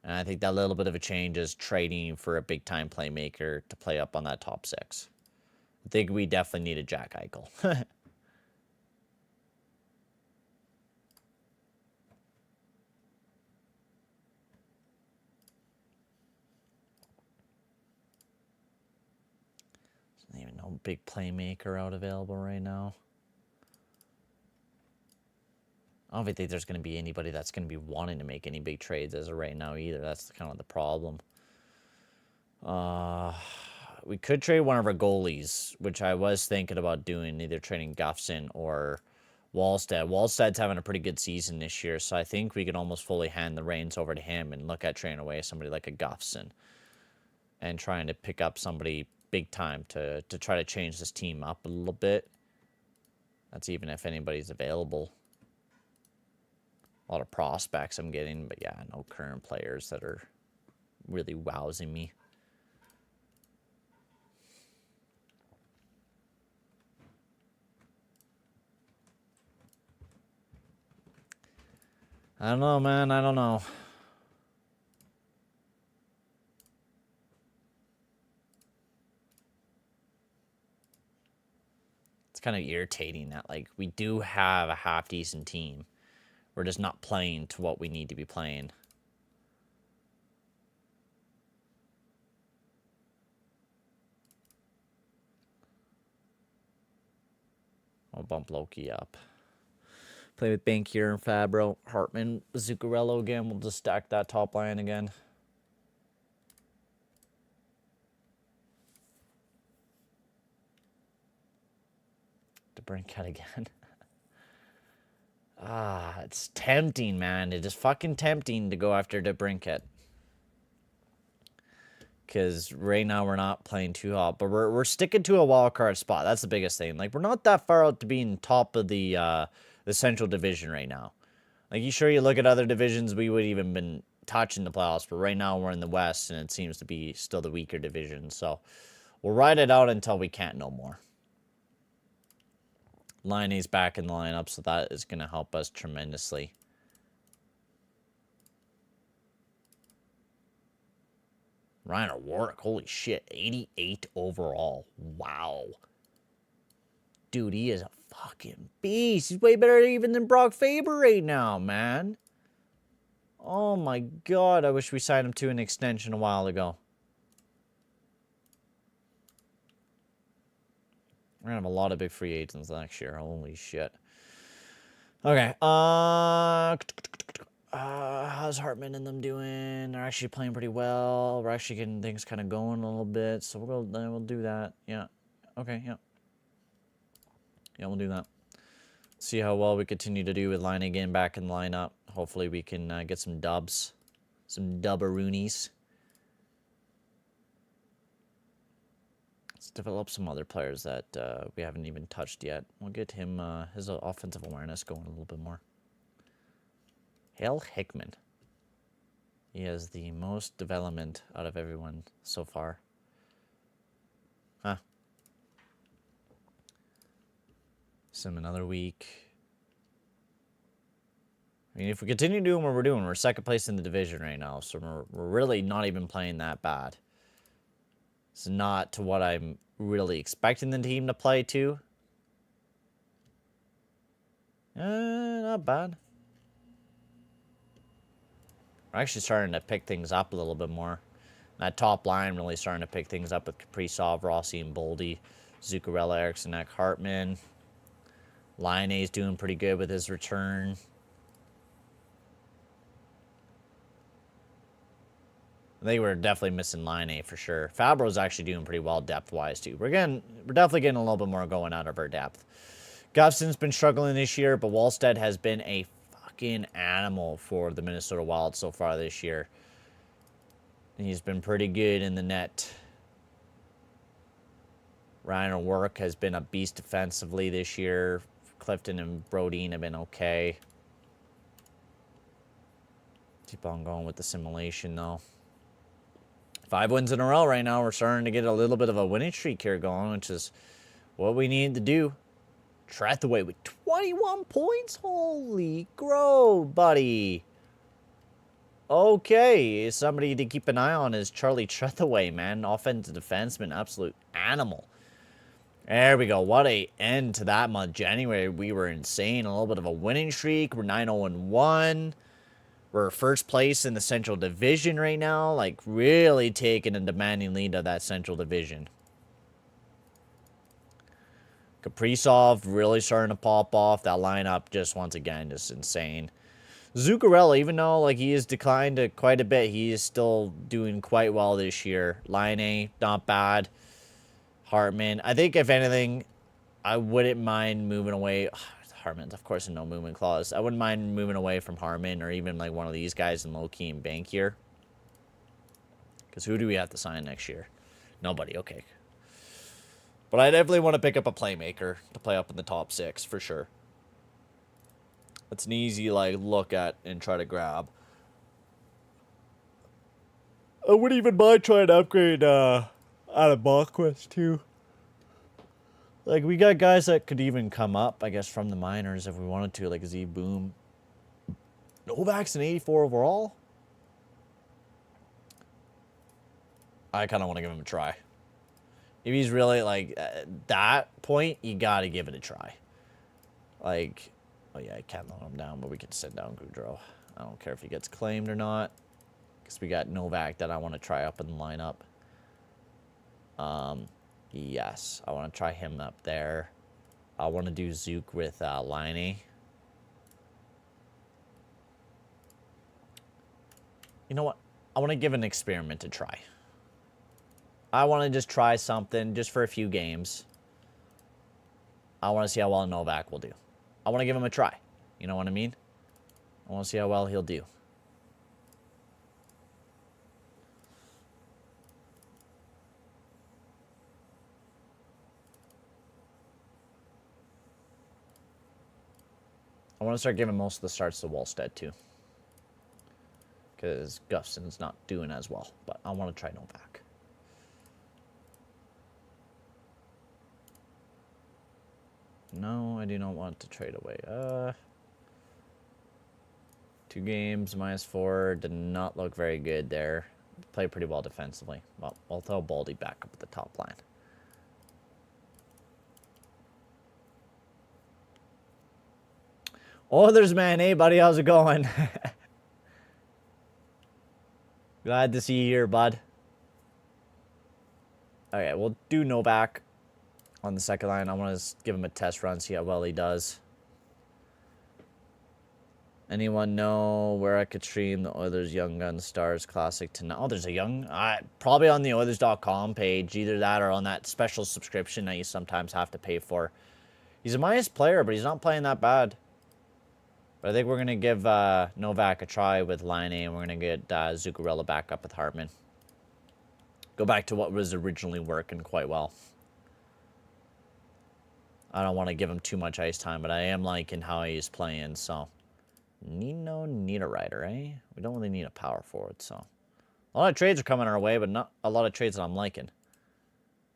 And I think that little bit of a change is trading for a big-time playmaker to play up on that top six. I think we definitely need a Jack Eichel. There's even no big playmaker out available right now. I don't think there's going to be anybody that's going to be wanting to make any big trades as of right now either. That's kind of the problem. We could trade one of our goalies, which I was thinking about doing, either trading Guffson or Wallstead. Wallstead's having a pretty good season this year, so I think we could almost fully hand the reins over to him and look at trading away somebody like a Guffson and trying to pick up somebody big time to try to change this team up a little bit. That's even if anybody's available. A lot of prospects I'm getting, but yeah, no current players that are really wowsing me. I don't know, man. I don't know. It's kind of irritating that, like, we do have a half-decent team. We're just not playing to what we need to be playing. I'll bump Loki up. Play with Bankier and Fabro. Hartman, Zuccarello again. We'll just stack that top line again. DeBrincat again. It's tempting, man. It is fucking tempting to go after DeBrincat. Because right now we're not playing too hot, but we're sticking to a wild card spot. That's the biggest thing. Like, we're not that far out to being top of the Central Division right now. Like, you look at other divisions, we would even been touching the playoffs, but right now we're in the West, and it seems to be still the weaker division. So we'll ride it out until we can't no more. Liney's back in the lineup, so that is going to help us tremendously. Ryan O'Rourke, holy shit, 88 overall. Wow. Dude, he is a fucking beast. He's way better even than Brock Faber right now, man. Oh my god, I wish we signed him to an extension a while ago. We're gonna have a lot of big free agents next year. Holy shit. Okay. How's Hartman and them doing? They're actually playing pretty well. We're actually getting things kind of going a little bit. So we'll do that. Yeah. Okay. Yeah. Yeah, we'll do that. See how well we continue to do with Line again back in the lineup. Hopefully we can get some dubs. Some dubberoonies. Let's develop some other players that we haven't even touched yet. We'll get him his offensive awareness going a little bit more. Hale Hickman. He has the most development out of everyone so far. Huh. Sim another week. I mean, if we continue doing what we're doing, we're second place in the division right now, so we're really not even playing that bad. It's not to what I'm really expecting the team to play to. Not bad. We're actually starting to pick things up a little bit more. That top line really starting to pick things up with Kaprizov, Rossi, and Boldy. Zuccarello, Eriksson, Hartman. Laine's doing pretty good with his return. I think we're definitely missing Laine for sure. Fabro's actually doing pretty well depth-wise, too. We're definitely getting a little bit more going out of our depth. Guffson's been struggling this year, but Wallstead has been a fucking animal for the Minnesota Wild so far this year. He's been pretty good in the net. Ryan O'Rourke has been a beast defensively this year. Clifton and Brodeen have been okay. Keep on going with the simulation, though. 5 wins in a row right now. We're starting to get a little bit of a winning streak here going, which is what we need to do. Trethaway with 21 points. Holy grow, buddy. Okay, somebody to keep an eye on is Charlie Trethaway, man. Offensive defenseman, absolute animal. There we go. What a end to that month. January, we were insane. A little bit of a winning streak. We're 9-0-1. We're first place in the Central Division right now. Like, really taking a demanding lead of that Central Division. Kaprizov really starting to pop off. That lineup just, once again, just insane. Zuccarello, even though, like, he has declined quite a bit, he is still doing quite well this year. Line, not bad. Hartman. I think, if anything, I wouldn't mind moving away. Hartman's, of course, a no movement clause. I wouldn't mind moving away from Hartman or even, like, one of these guys in low-key and bank here. Because who do we have to sign next year? Nobody. Okay. But I definitely want to pick up a playmaker to play up in the top 6, for sure. It's an easy, like, look at and try to grab. I wouldn't even mind trying to upgrade out of Ballquist, too. Like, we got guys that could even come up, I guess, from the minors if we wanted to, like Z Boom. Novak's an 84 overall. I kind of want to give him a try. If he's really, like, at that point, you got to give it a try. Like, oh yeah, I can't load him down, but we can send down Goudreau. I don't care if he gets claimed or not. Because we got Novak that I want to try up in the lineup. Yes, I want to try him up there. I want to do Zook with Liney. You know what? I want to give an experiment a try. I want to just try something just for a few games. I want to see how well Novak will do. I want to give him a try. You know what I mean? I want to see how well he'll do. I want to start giving most of the starts to Wallstead, too. Because Gustafson's not doing as well. But I want to try Novak. No, I do not want to trade away. 2 games, -4. Did not look very good there. Played pretty well defensively. Well, I'll throw Baldy back up at the top line. Oh, there's man. Hey, buddy. How's it going? Glad to see you here, bud. Okay, we'll do Novak on the second line. I want to give him a test run, see how well he does. Anyone know where I could stream the Oilers Young Gun Stars Classic tonight? Oh, there's a young... probably on the Oilers.com page. Either that or on that special subscription that you sometimes have to pay for. He's a minus player, but he's not playing that bad. But I think we're going to give Novak a try with Line A, and we're going to get Zuccarello back up with Hartman. Go back to what was originally working quite well. I don't want to give him too much ice time, but I am liking how he's playing, so... Need a rider, eh? We don't really need a power forward, so... A lot of trades are coming our way, but not a lot of trades that I'm liking.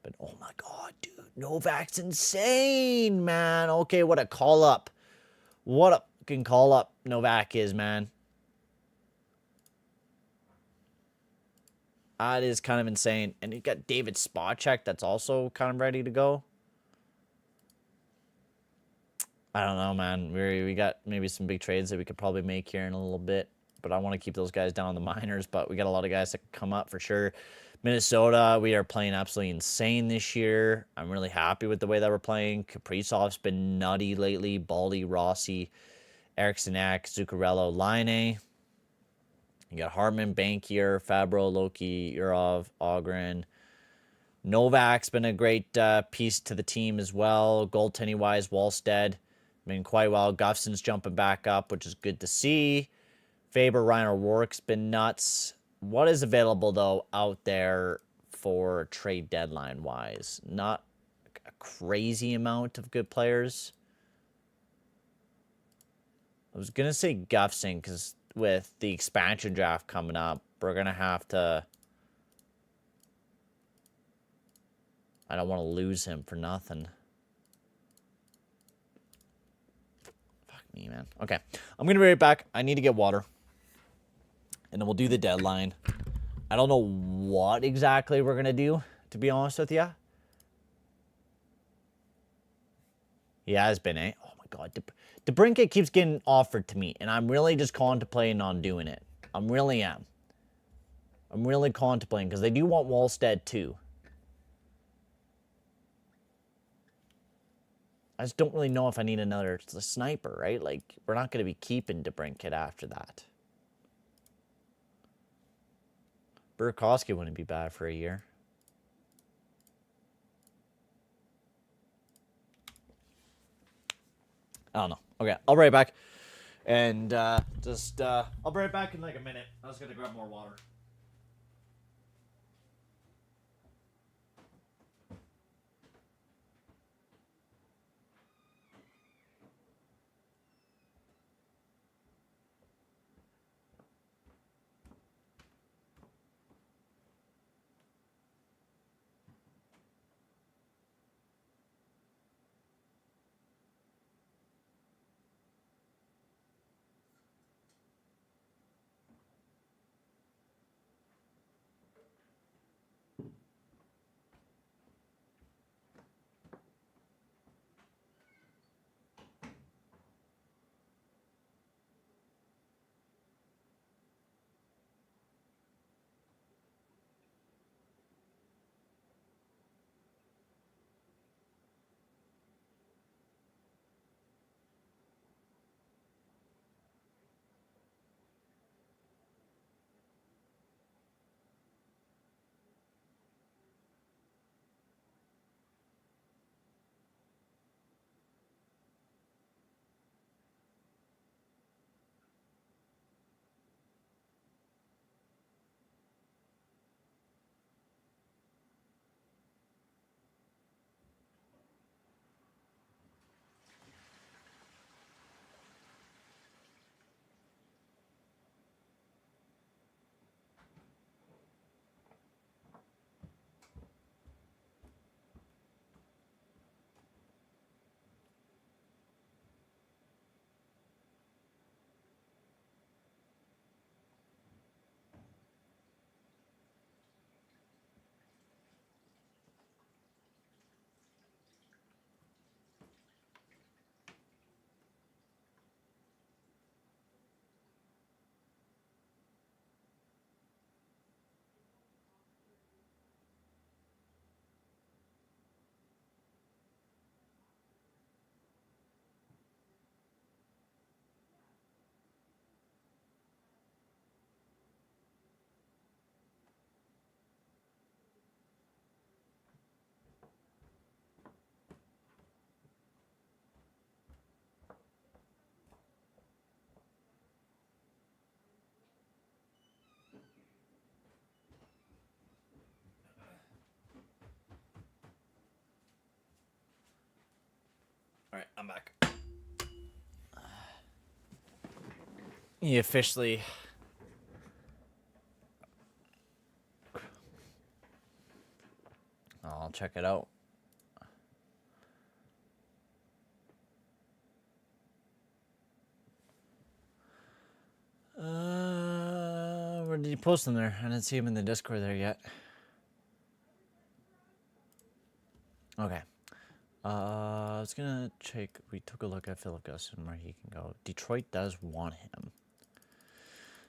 But, oh my god, dude. Novak's insane, man. Okay, what a call-up. What a fucking call-up Novak is, man. That is kind of insane. And you got David Spacek that's also kind of ready to go. I don't know, man. We got maybe some big trades that we could probably make here in a little bit. But I want to keep those guys down in the minors. But we got a lot of guys that can come up for sure. Minnesota, we are playing absolutely insane this year. I'm really happy with the way that we're playing. Kaprizov's been nutty lately. Baldy, Rossi, Eriksson, Zuccarello, Line. You got Hartman, Bankier, Fabro, Loki, Urov, Ogren. Novak's been a great piece to the team as well. Goaltending-wise, Wallstead been quite well. Gustafson's jumping back up, which is good to see. Faber, Ryan O'Rourke's been nuts. What is available, though, out there for trade deadline-wise? Not a crazy amount of good players. I was going to say Gufsing, because with the expansion draft coming up, we're going to have to... I don't want to lose him for nothing. Fuck me, man. Okay. I'm going to be right back. I need to get water. And then we'll do the deadline. I don't know what exactly we're going to do, to be honest with you. He has been, eh? Oh, my God. DeBrincat keeps getting offered to me, and I'm really just contemplating on doing it. I really am. I'm really contemplating, because they do want Wallstead, too. I just don't really know if I need another sniper, right? Like, we're not going to be keeping DeBrincat after that. Burakovsky wouldn't be bad for a year. I don't know. Okay, I'll be right back. And I'll be right back in like a minute. I was going to grab more water. All right, I'm back. He officially... I'll check it out. Where did you post them there? I didn't see him in the Discord there yet. Okay. I was gonna check. We took a look at Philip Guston where he can go. Detroit does want him.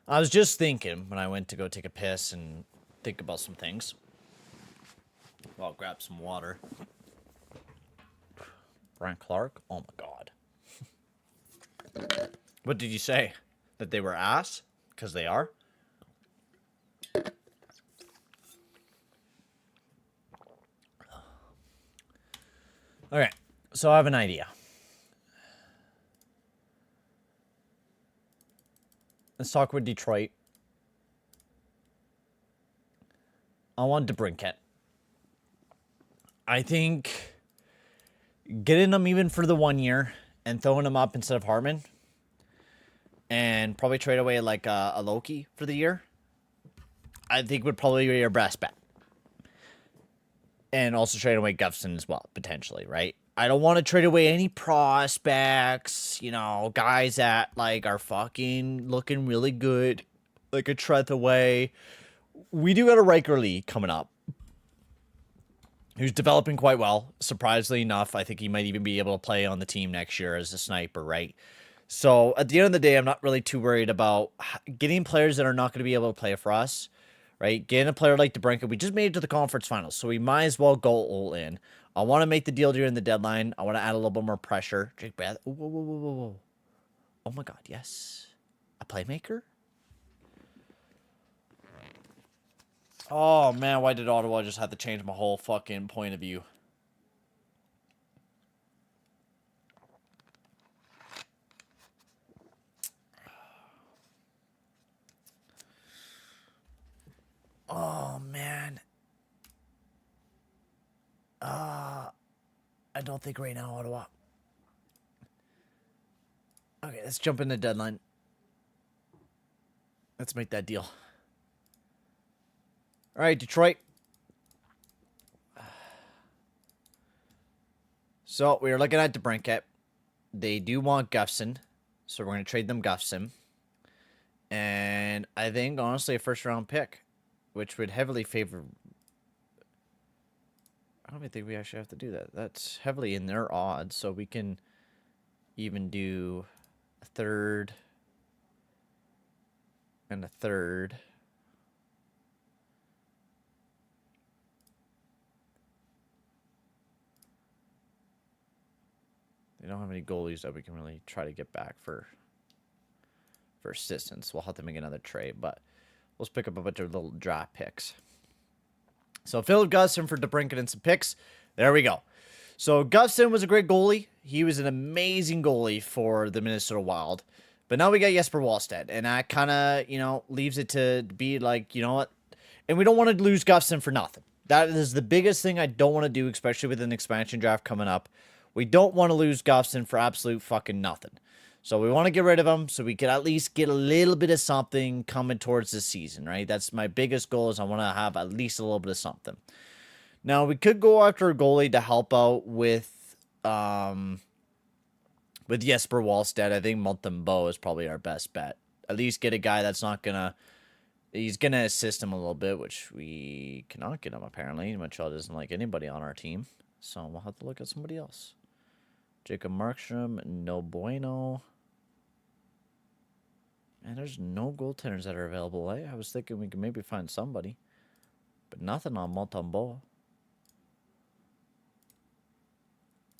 I was just thinking when I went to go take a piss and think about some things. Well, I'll grab some water. Brian Clark? Oh my God. What did you say? That they were ass? Because they are? Okay, so I have an idea. Let's talk with Detroit. I want DeBrincat. I think getting him even for the 1 year and throwing him up instead of Hartman, and probably trade away like a Loki for the year, I think would probably be your best bet. And also trade away Gustafson as well, potentially, right? I don't want to trade away any prospects, you know, guys that like are fucking looking really good, like a Trent away. We do got a Riker Lee coming up, who's developing quite well. Surprisingly enough, I think he might even be able to play on the team next year as a sniper, right? So at the end of the day, I'm not really too worried about getting players that are not going to be able to play for us, right? Getting a player like DeBrincat, we just made it to the conference finals, so we might as well go all in. I want to make the deal during the deadline. I want to add a little bit more pressure. Jake Bradley. Whoa, whoa, whoa, whoa, whoa. Oh my God, yes. A playmaker? Oh man, why did Ottawa just have to change my whole fucking point of view? Oh man. I don't think right now, Ottawa. Okay, let's jump in the deadline. Let's make that deal. All right, Detroit. So we are looking at DeBrincat. They do want Gustafson, so we're going to trade them Gustafson. And I think, honestly, a first-round pick, which would heavily favor... I don't even think we actually have to do that. That's heavily in their odds, so we can even do a third and a third. They don't have any goalies that we can really try to get back for assistance. We'll have to make another trade, but let's pick up a bunch of little draft picks. So Philip Gustafson for DeBrincat and some picks. There we go. So Gustafson was a great goalie. He was an amazing goalie for the Minnesota Wild. But now we got Jesper Wallstedt, and that kind of, you know, leaves it to be like, you know what? And we don't want to lose Gustafson for nothing. That is the biggest thing I don't want to do, especially with an expansion draft coming up. We don't want to lose Gustafson for absolute fucking nothing. So we want to get rid of him so we can at least get a little bit of something coming towards this season, right? That's my biggest goal, is I want to have at least a little bit of something. Now, we could go after a goalie to help out with Jesper Wallstedt. I think Montembeault is probably our best bet. At least get a guy that's not going to... He's going to assist him a little bit, which we cannot get him, apparently. Montreal doesn't like anybody on our team. So we'll have to look at somebody else. Jacob Markstrom, no bueno. And there's no goaltenders that are available. I was thinking we could maybe find somebody. But nothing on Montembeault.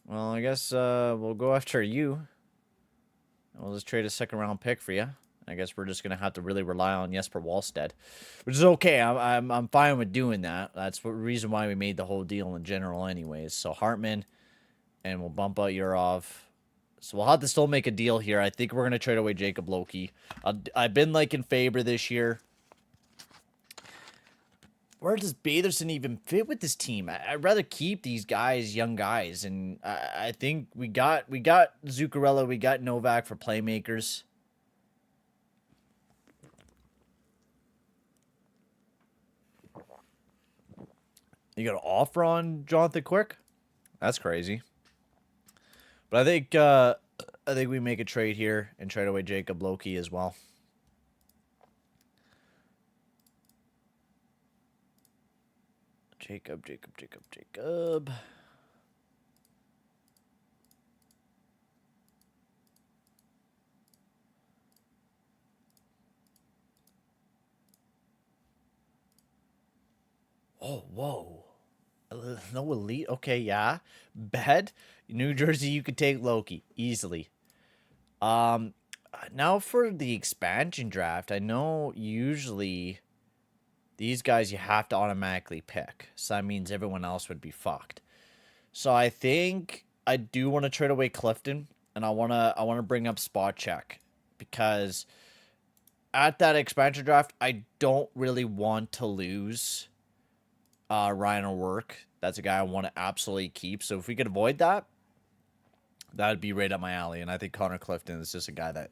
Well, I guess we'll go after you. We'll just trade a second-round pick for you. I guess we're just going to have to really rely on Jesper Wallstedt. Which is okay. I'm fine with doing that. That's the reason why we made the whole deal in general anyways. So Hartman, and we'll bump out Yurov. So we'll have to still make a deal here. I think we're going to trade away Jacob Loki. I've been like in favor this year. Where does Batherson even fit with this team? I'd rather keep these guys, young guys. And I think we got Zuccarello, we got Novak for playmakers. You got an offer on Jonathan Quick? That's crazy. But I think we make a trade here and trade away Jacob Loki as well. Jacob. Oh, whoa. No elite. Okay, yeah. Bad. New Jersey, you could take Loki easily. Now for the expansion draft, I know usually these guys you have to automatically pick. So that means everyone else would be fucked. So I think I do want to trade away Clifton, and I wanna bring up Spot Check, because at that expansion draft, I don't really want to lose Ryan O'Rourke. That's a guy I want to absolutely keep. So if we could avoid that, that would be right up my alley. And I think Connor Clifton is just a guy that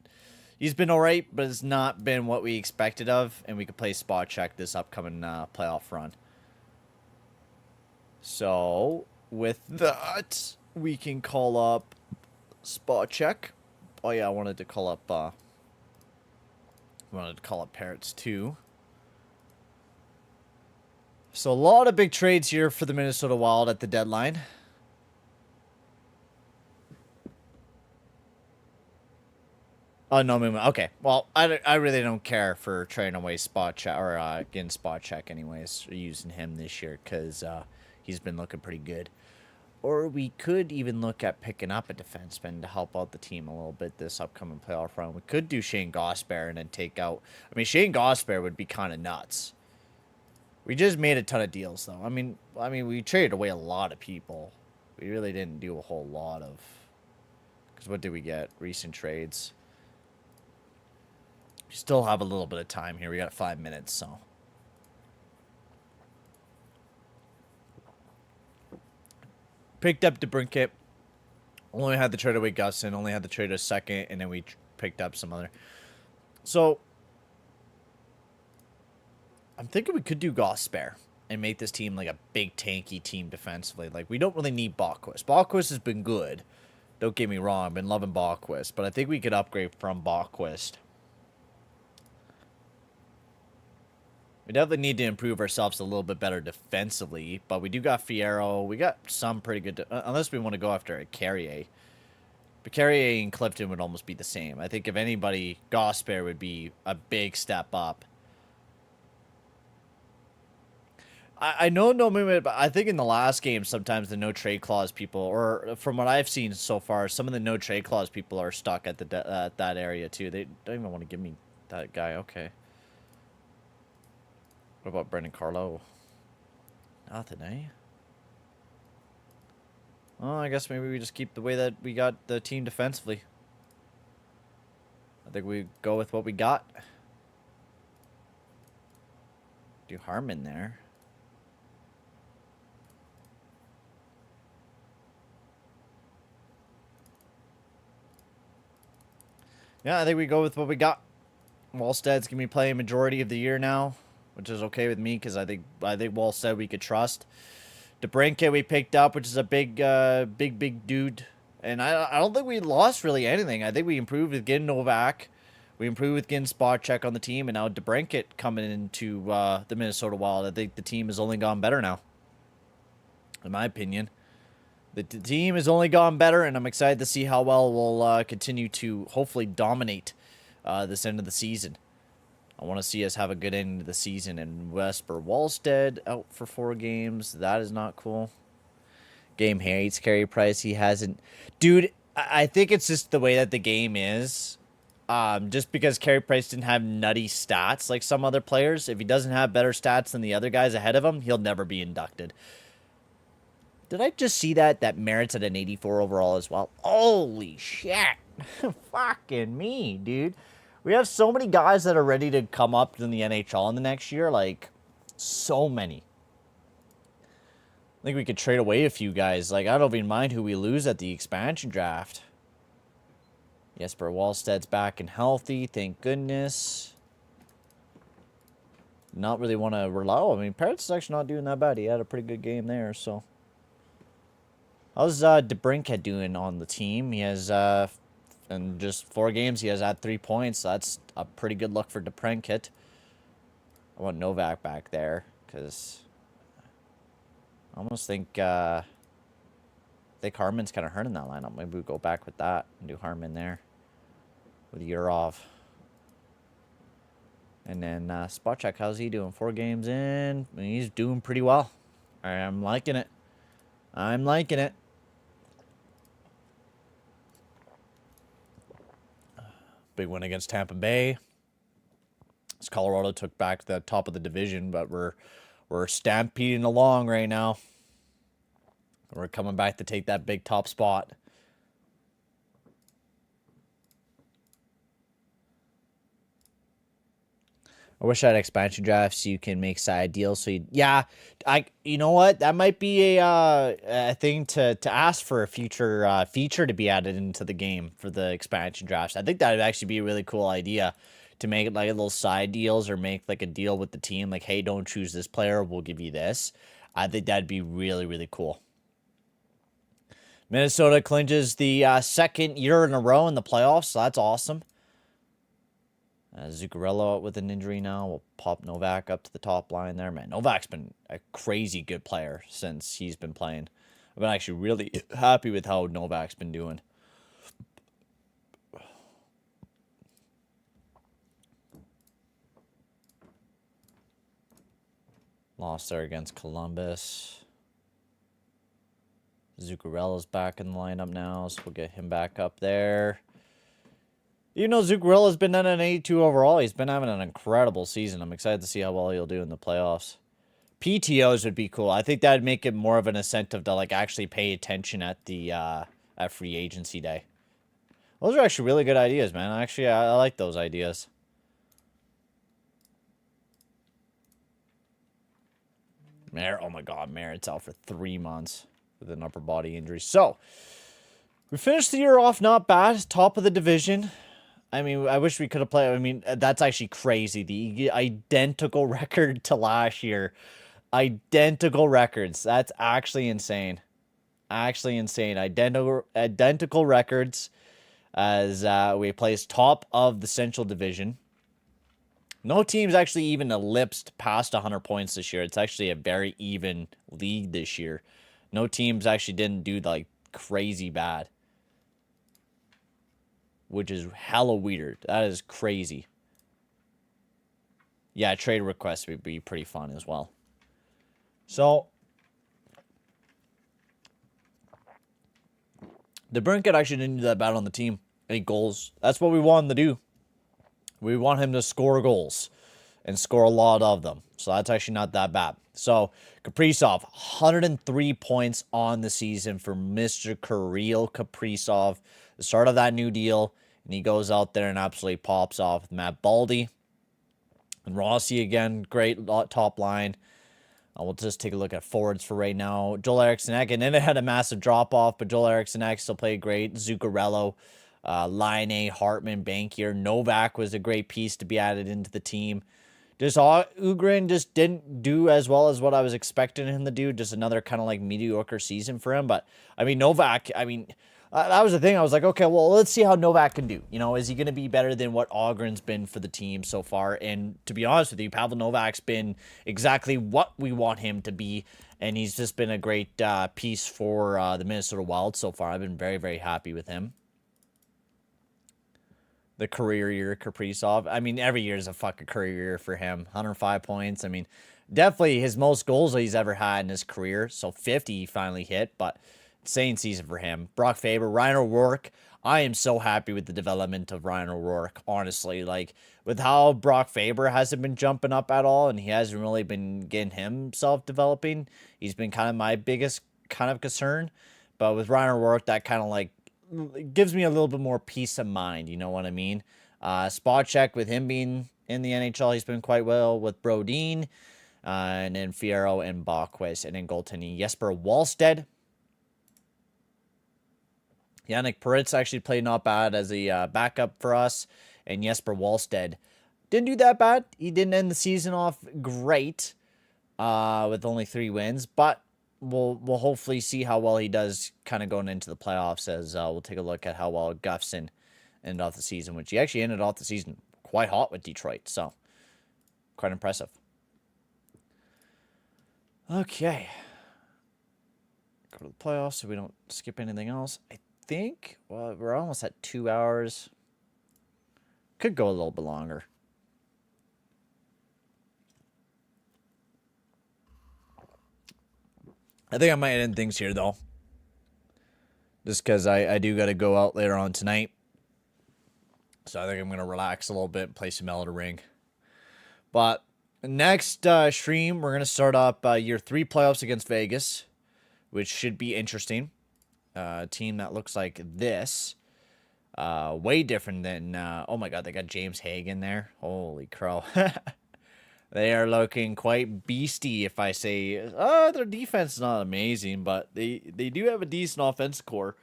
he's been all right, but it's not been what we expected of. And we could play spot check this upcoming playoff run. So with that, we can call up spot check. Oh yeah, I wanted to call up Parrots too. So a lot of big trades here for the Minnesota Wild at the deadline. Oh, no movement. Okay. Well, I really don't care for trading away spot check or getting spot check anyways, using him this year because he's been looking pretty good. Or we could even look at picking up a defenseman to help out the team a little bit this upcoming playoff run. We could do Shane Gosper and then take out... I mean, Shane Gosper would be kind of nuts. We just made a ton of deals, though. I mean, we traded away a lot of people. We really didn't do a whole lot of... Because what did we get? Recent trades. We still have a little bit of time here. We got 5 minutes, so... Picked up DeBrincat. Only had to trade away Gustin. Only had to trade a second, and then we picked up some other. So, I'm thinking we could do Gosper and make this team like a big tanky team defensively. Like, we don't really need Bachquist. Bachquist has been good. Don't get me wrong. I've been loving Bachquist, but I think we could upgrade from Bachquist. We definitely need to improve ourselves a little bit better defensively, but we do got Fierro. We got some pretty good... unless we want to go after a Carrier. But Carrier and Clifton would almost be the same. I think if anybody, Gosper would be a big step up. I know no movement, but I think in the last game, sometimes the no trade clause people, or from what I've seen so far, some of the no trade clause people are stuck at that area too. They don't even want to give me that guy. Okay. What about Brendan Carlo? Nothing, eh? Well, I guess maybe we just keep the way that we got the team defensively. I think we go with what we got. Do Harmon there. Yeah, I think we go with what we got. Wallsted's going to be playing majority of the year now, which is okay with me because I think Wallsted we could trust. DeBrincat we picked up, which is a big dude. And I don't think we lost really anything. I think we improved with getting Novak. We improved with getting spot check on the team. And now DeBrincat coming into the Minnesota Wild. I think the team has only gone better now. In my opinion. The team has only gone better. And I'm excited to see how well we'll continue to hopefully dominate this end of the season. I want to see us have a good end of the season. And Wesper Wallstead out for 4 games. That is not cool. Game hates Carey Price. He hasn't... Dude, I think it's just the way that the game is. Just because Carey Price didn't have nutty stats like some other players. If he doesn't have better stats than the other guys ahead of him, he'll never be inducted. Did I just see that? That merits at an 84 overall as well. Holy shit. Fucking me, dude. We have so many guys that are ready to come up in the NHL in the next year. Like, so many. I think we could trade away a few guys. Like, I don't even mind who we lose at the expansion draft. Jesper Wallsted's back and healthy. Thank goodness. Not really want to rely. I mean, Parrots is actually not doing that bad. He had a pretty good game there, so. How's DeBrincat doing on the team? He has... in just 4 games, he has had 3 points. So that's a pretty good look for DeBrincat. I want Novak back there, because I almost think Harmon's kind of hurt in that lineup. Maybe we go back with that and do Harmon there with Urov. And then spot check, how's he doing? 4 games in. I mean, he's doing pretty well. I'm liking it. I'm liking it. Big win against Tampa Bay. As Colorado took back the top of the division, but we're stampeding along right now. We're coming back to take that big top spot. I wish I had expansion drafts so you can make side deals. So yeah, you know what? That might be a thing to ask for a future feature to be added into the game for the expansion drafts. I think that would actually be a really cool idea to make it like little side deals or make like a deal with the team. Like, hey, don't choose this player. We'll give you this. I think that'd be really, really cool. Minnesota clinches the second year in a row in the playoffs. So that's awesome. Zuccarello out with an injury now. We'll pop Novak up to the top line there. Man, Novak's been a crazy good player since he's been playing. I've been actually really happy with how Novak's been doing. Lost there against Columbus. Zuccarello's back in the lineup now, so we'll get him back up there. Even though Zuccarello's been at an 82 overall, he's been having an incredible season. I'm excited to see how well he'll do in the playoffs. PTOs would be cool. I think that'd make it more of an incentive to like actually pay attention at the at free agency day. Those are actually really good ideas, man. Actually, I like those ideas. Oh my God, Merritt's out for 3 months with an upper body injury. So we finished the year off not bad, top of the division. I mean, I wish we could have played. I mean, that's actually crazy. The identical record to last year. Identical records. That's actually insane. Actually insane. Identical records as we placed top of the Central Division. No team's actually even ellipsed past 100 points this year. It's actually a very even league this year. No teams actually didn't do like crazy bad, which is hella weird. That is crazy. Yeah, trade requests would be pretty fun as well. So, the Brinket actually didn't do that bad on the team. Any goals. That's what we want him to do. We want him to score goals and score a lot of them. So that's actually not that bad. So Kaprizov, 103 points on the season for Mr. Kirill Kaprizov. The start of that new deal. And he goes out there and absolutely pops off with Matt Baldy. And Rossi again, great top line. We'll just take a look at forwards for right now. Joel Eriksson Ek, and then it had a massive drop-off, but Joel Eriksson Ek still played great. Zuccarello, Laine, Hartman, Bankier. Novak was a great piece to be added into the team. Just Ugrin just didn't do as well as what I was expecting him to do. Just another kind of like mediocre season for him. But, I mean, Novak, I mean, that was the thing. I was like, okay, well, let's see how Novak can do. You know, is he going to be better than what Ogren's been for the team so far? And to be honest with you, Pavel Novak's been exactly what we want him to be. And he's just been a great piece for the Minnesota Wild so far. I've been very, very happy with him. The career year, Kaprizov. I mean, every year is a fucking career year for him. 105 points. I mean, definitely his most goals he's ever had in his career. So 50 he finally hit, but insane season for him. Brock Faber, Ryan O'Rourke. I am so happy with the development of Ryan O'Rourke, honestly. Like, with how Brock Faber hasn't been jumping up at all, and he hasn't really been getting himself developing, he's been kind of my biggest kind of concern. But with Ryan O'Rourke, that kind of like gives me a little bit more peace of mind, you know what I mean? Spot check with him being in the NHL, he's been quite well with Brodin, and then Fierro and Bachwis, and then goaltending Jesper Wallstedt. Yannick Peretz actually played not bad as a backup for us, and Jesper Wallstedt didn't do that bad. He didn't end the season off great with only 3 wins, but we'll hopefully see how well he does kind of going into the playoffs, as we'll take a look at how well Guffson ended off the season, which he actually ended off the season quite hot with Detroit, so quite impressive. Okay. Go to the playoffs so we don't skip anything else. I think, well, we're almost at 2 hours. Could go a little bit longer. I think I might end things here, though. Just because I do got to go out later on tonight. So I think I'm going to relax a little bit and play some Elden Ring. But next stream, we're going to start up year 3 playoffs against Vegas, which should be interesting. A team that looks like this. Way different than... oh my god, they got James Hagen there. Holy crow. They are looking quite beasty, if I say. Their defense is not amazing, but they do have a decent offensive core.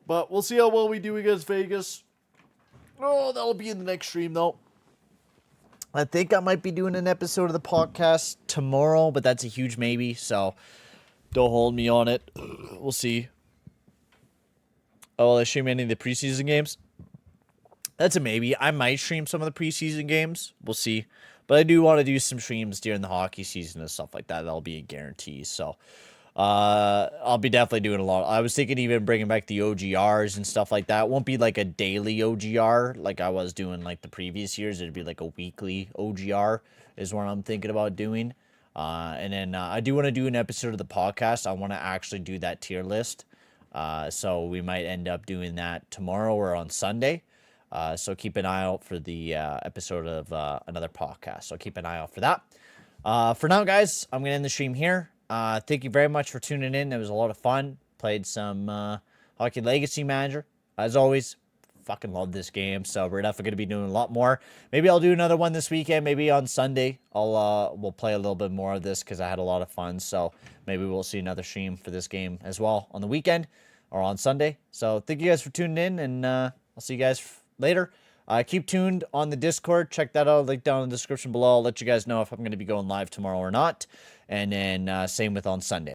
But we'll see how well we do against Vegas. Oh, that'll be in the next stream, though. I think I might be doing an episode of the podcast tomorrow, but that's a huge maybe, so don't hold me on it. We'll see. Oh, will I stream any of the preseason games? That's a maybe. I might stream some of the preseason games. We'll see. But I do want to do some streams during the hockey season and stuff like that. That'll be a guarantee. So I'll be definitely doing a lot. I was thinking even bringing back the OGRs and stuff like that. It won't be like a daily OGR like I was doing like the previous years. It'd be like a weekly OGR is what I'm thinking about doing. And then I do want to do an episode of the podcast. I want to actually do that tier list. So we might end up doing that tomorrow or on Sunday. So keep an eye out for the episode of another podcast. So keep an eye out for that. For now, guys, I'm going to end the stream here. Thank you very much for tuning in. It was a lot of fun. Played some Hockey Legacy Manager. As always, fucking love this game. So we're definitely going to be doing a lot more. Maybe I'll do another one this weekend. Maybe on Sunday. We'll play a little bit more of this because I had a lot of fun. So maybe we'll see another stream for this game as well on the weekend or on Sunday. So thank you guys for tuning in, and I'll see you guys later. Keep tuned on the Discord. Check that out. Link down in the description below. I'll let you guys know if I'm going to be going live tomorrow or not. And then same with on Sunday.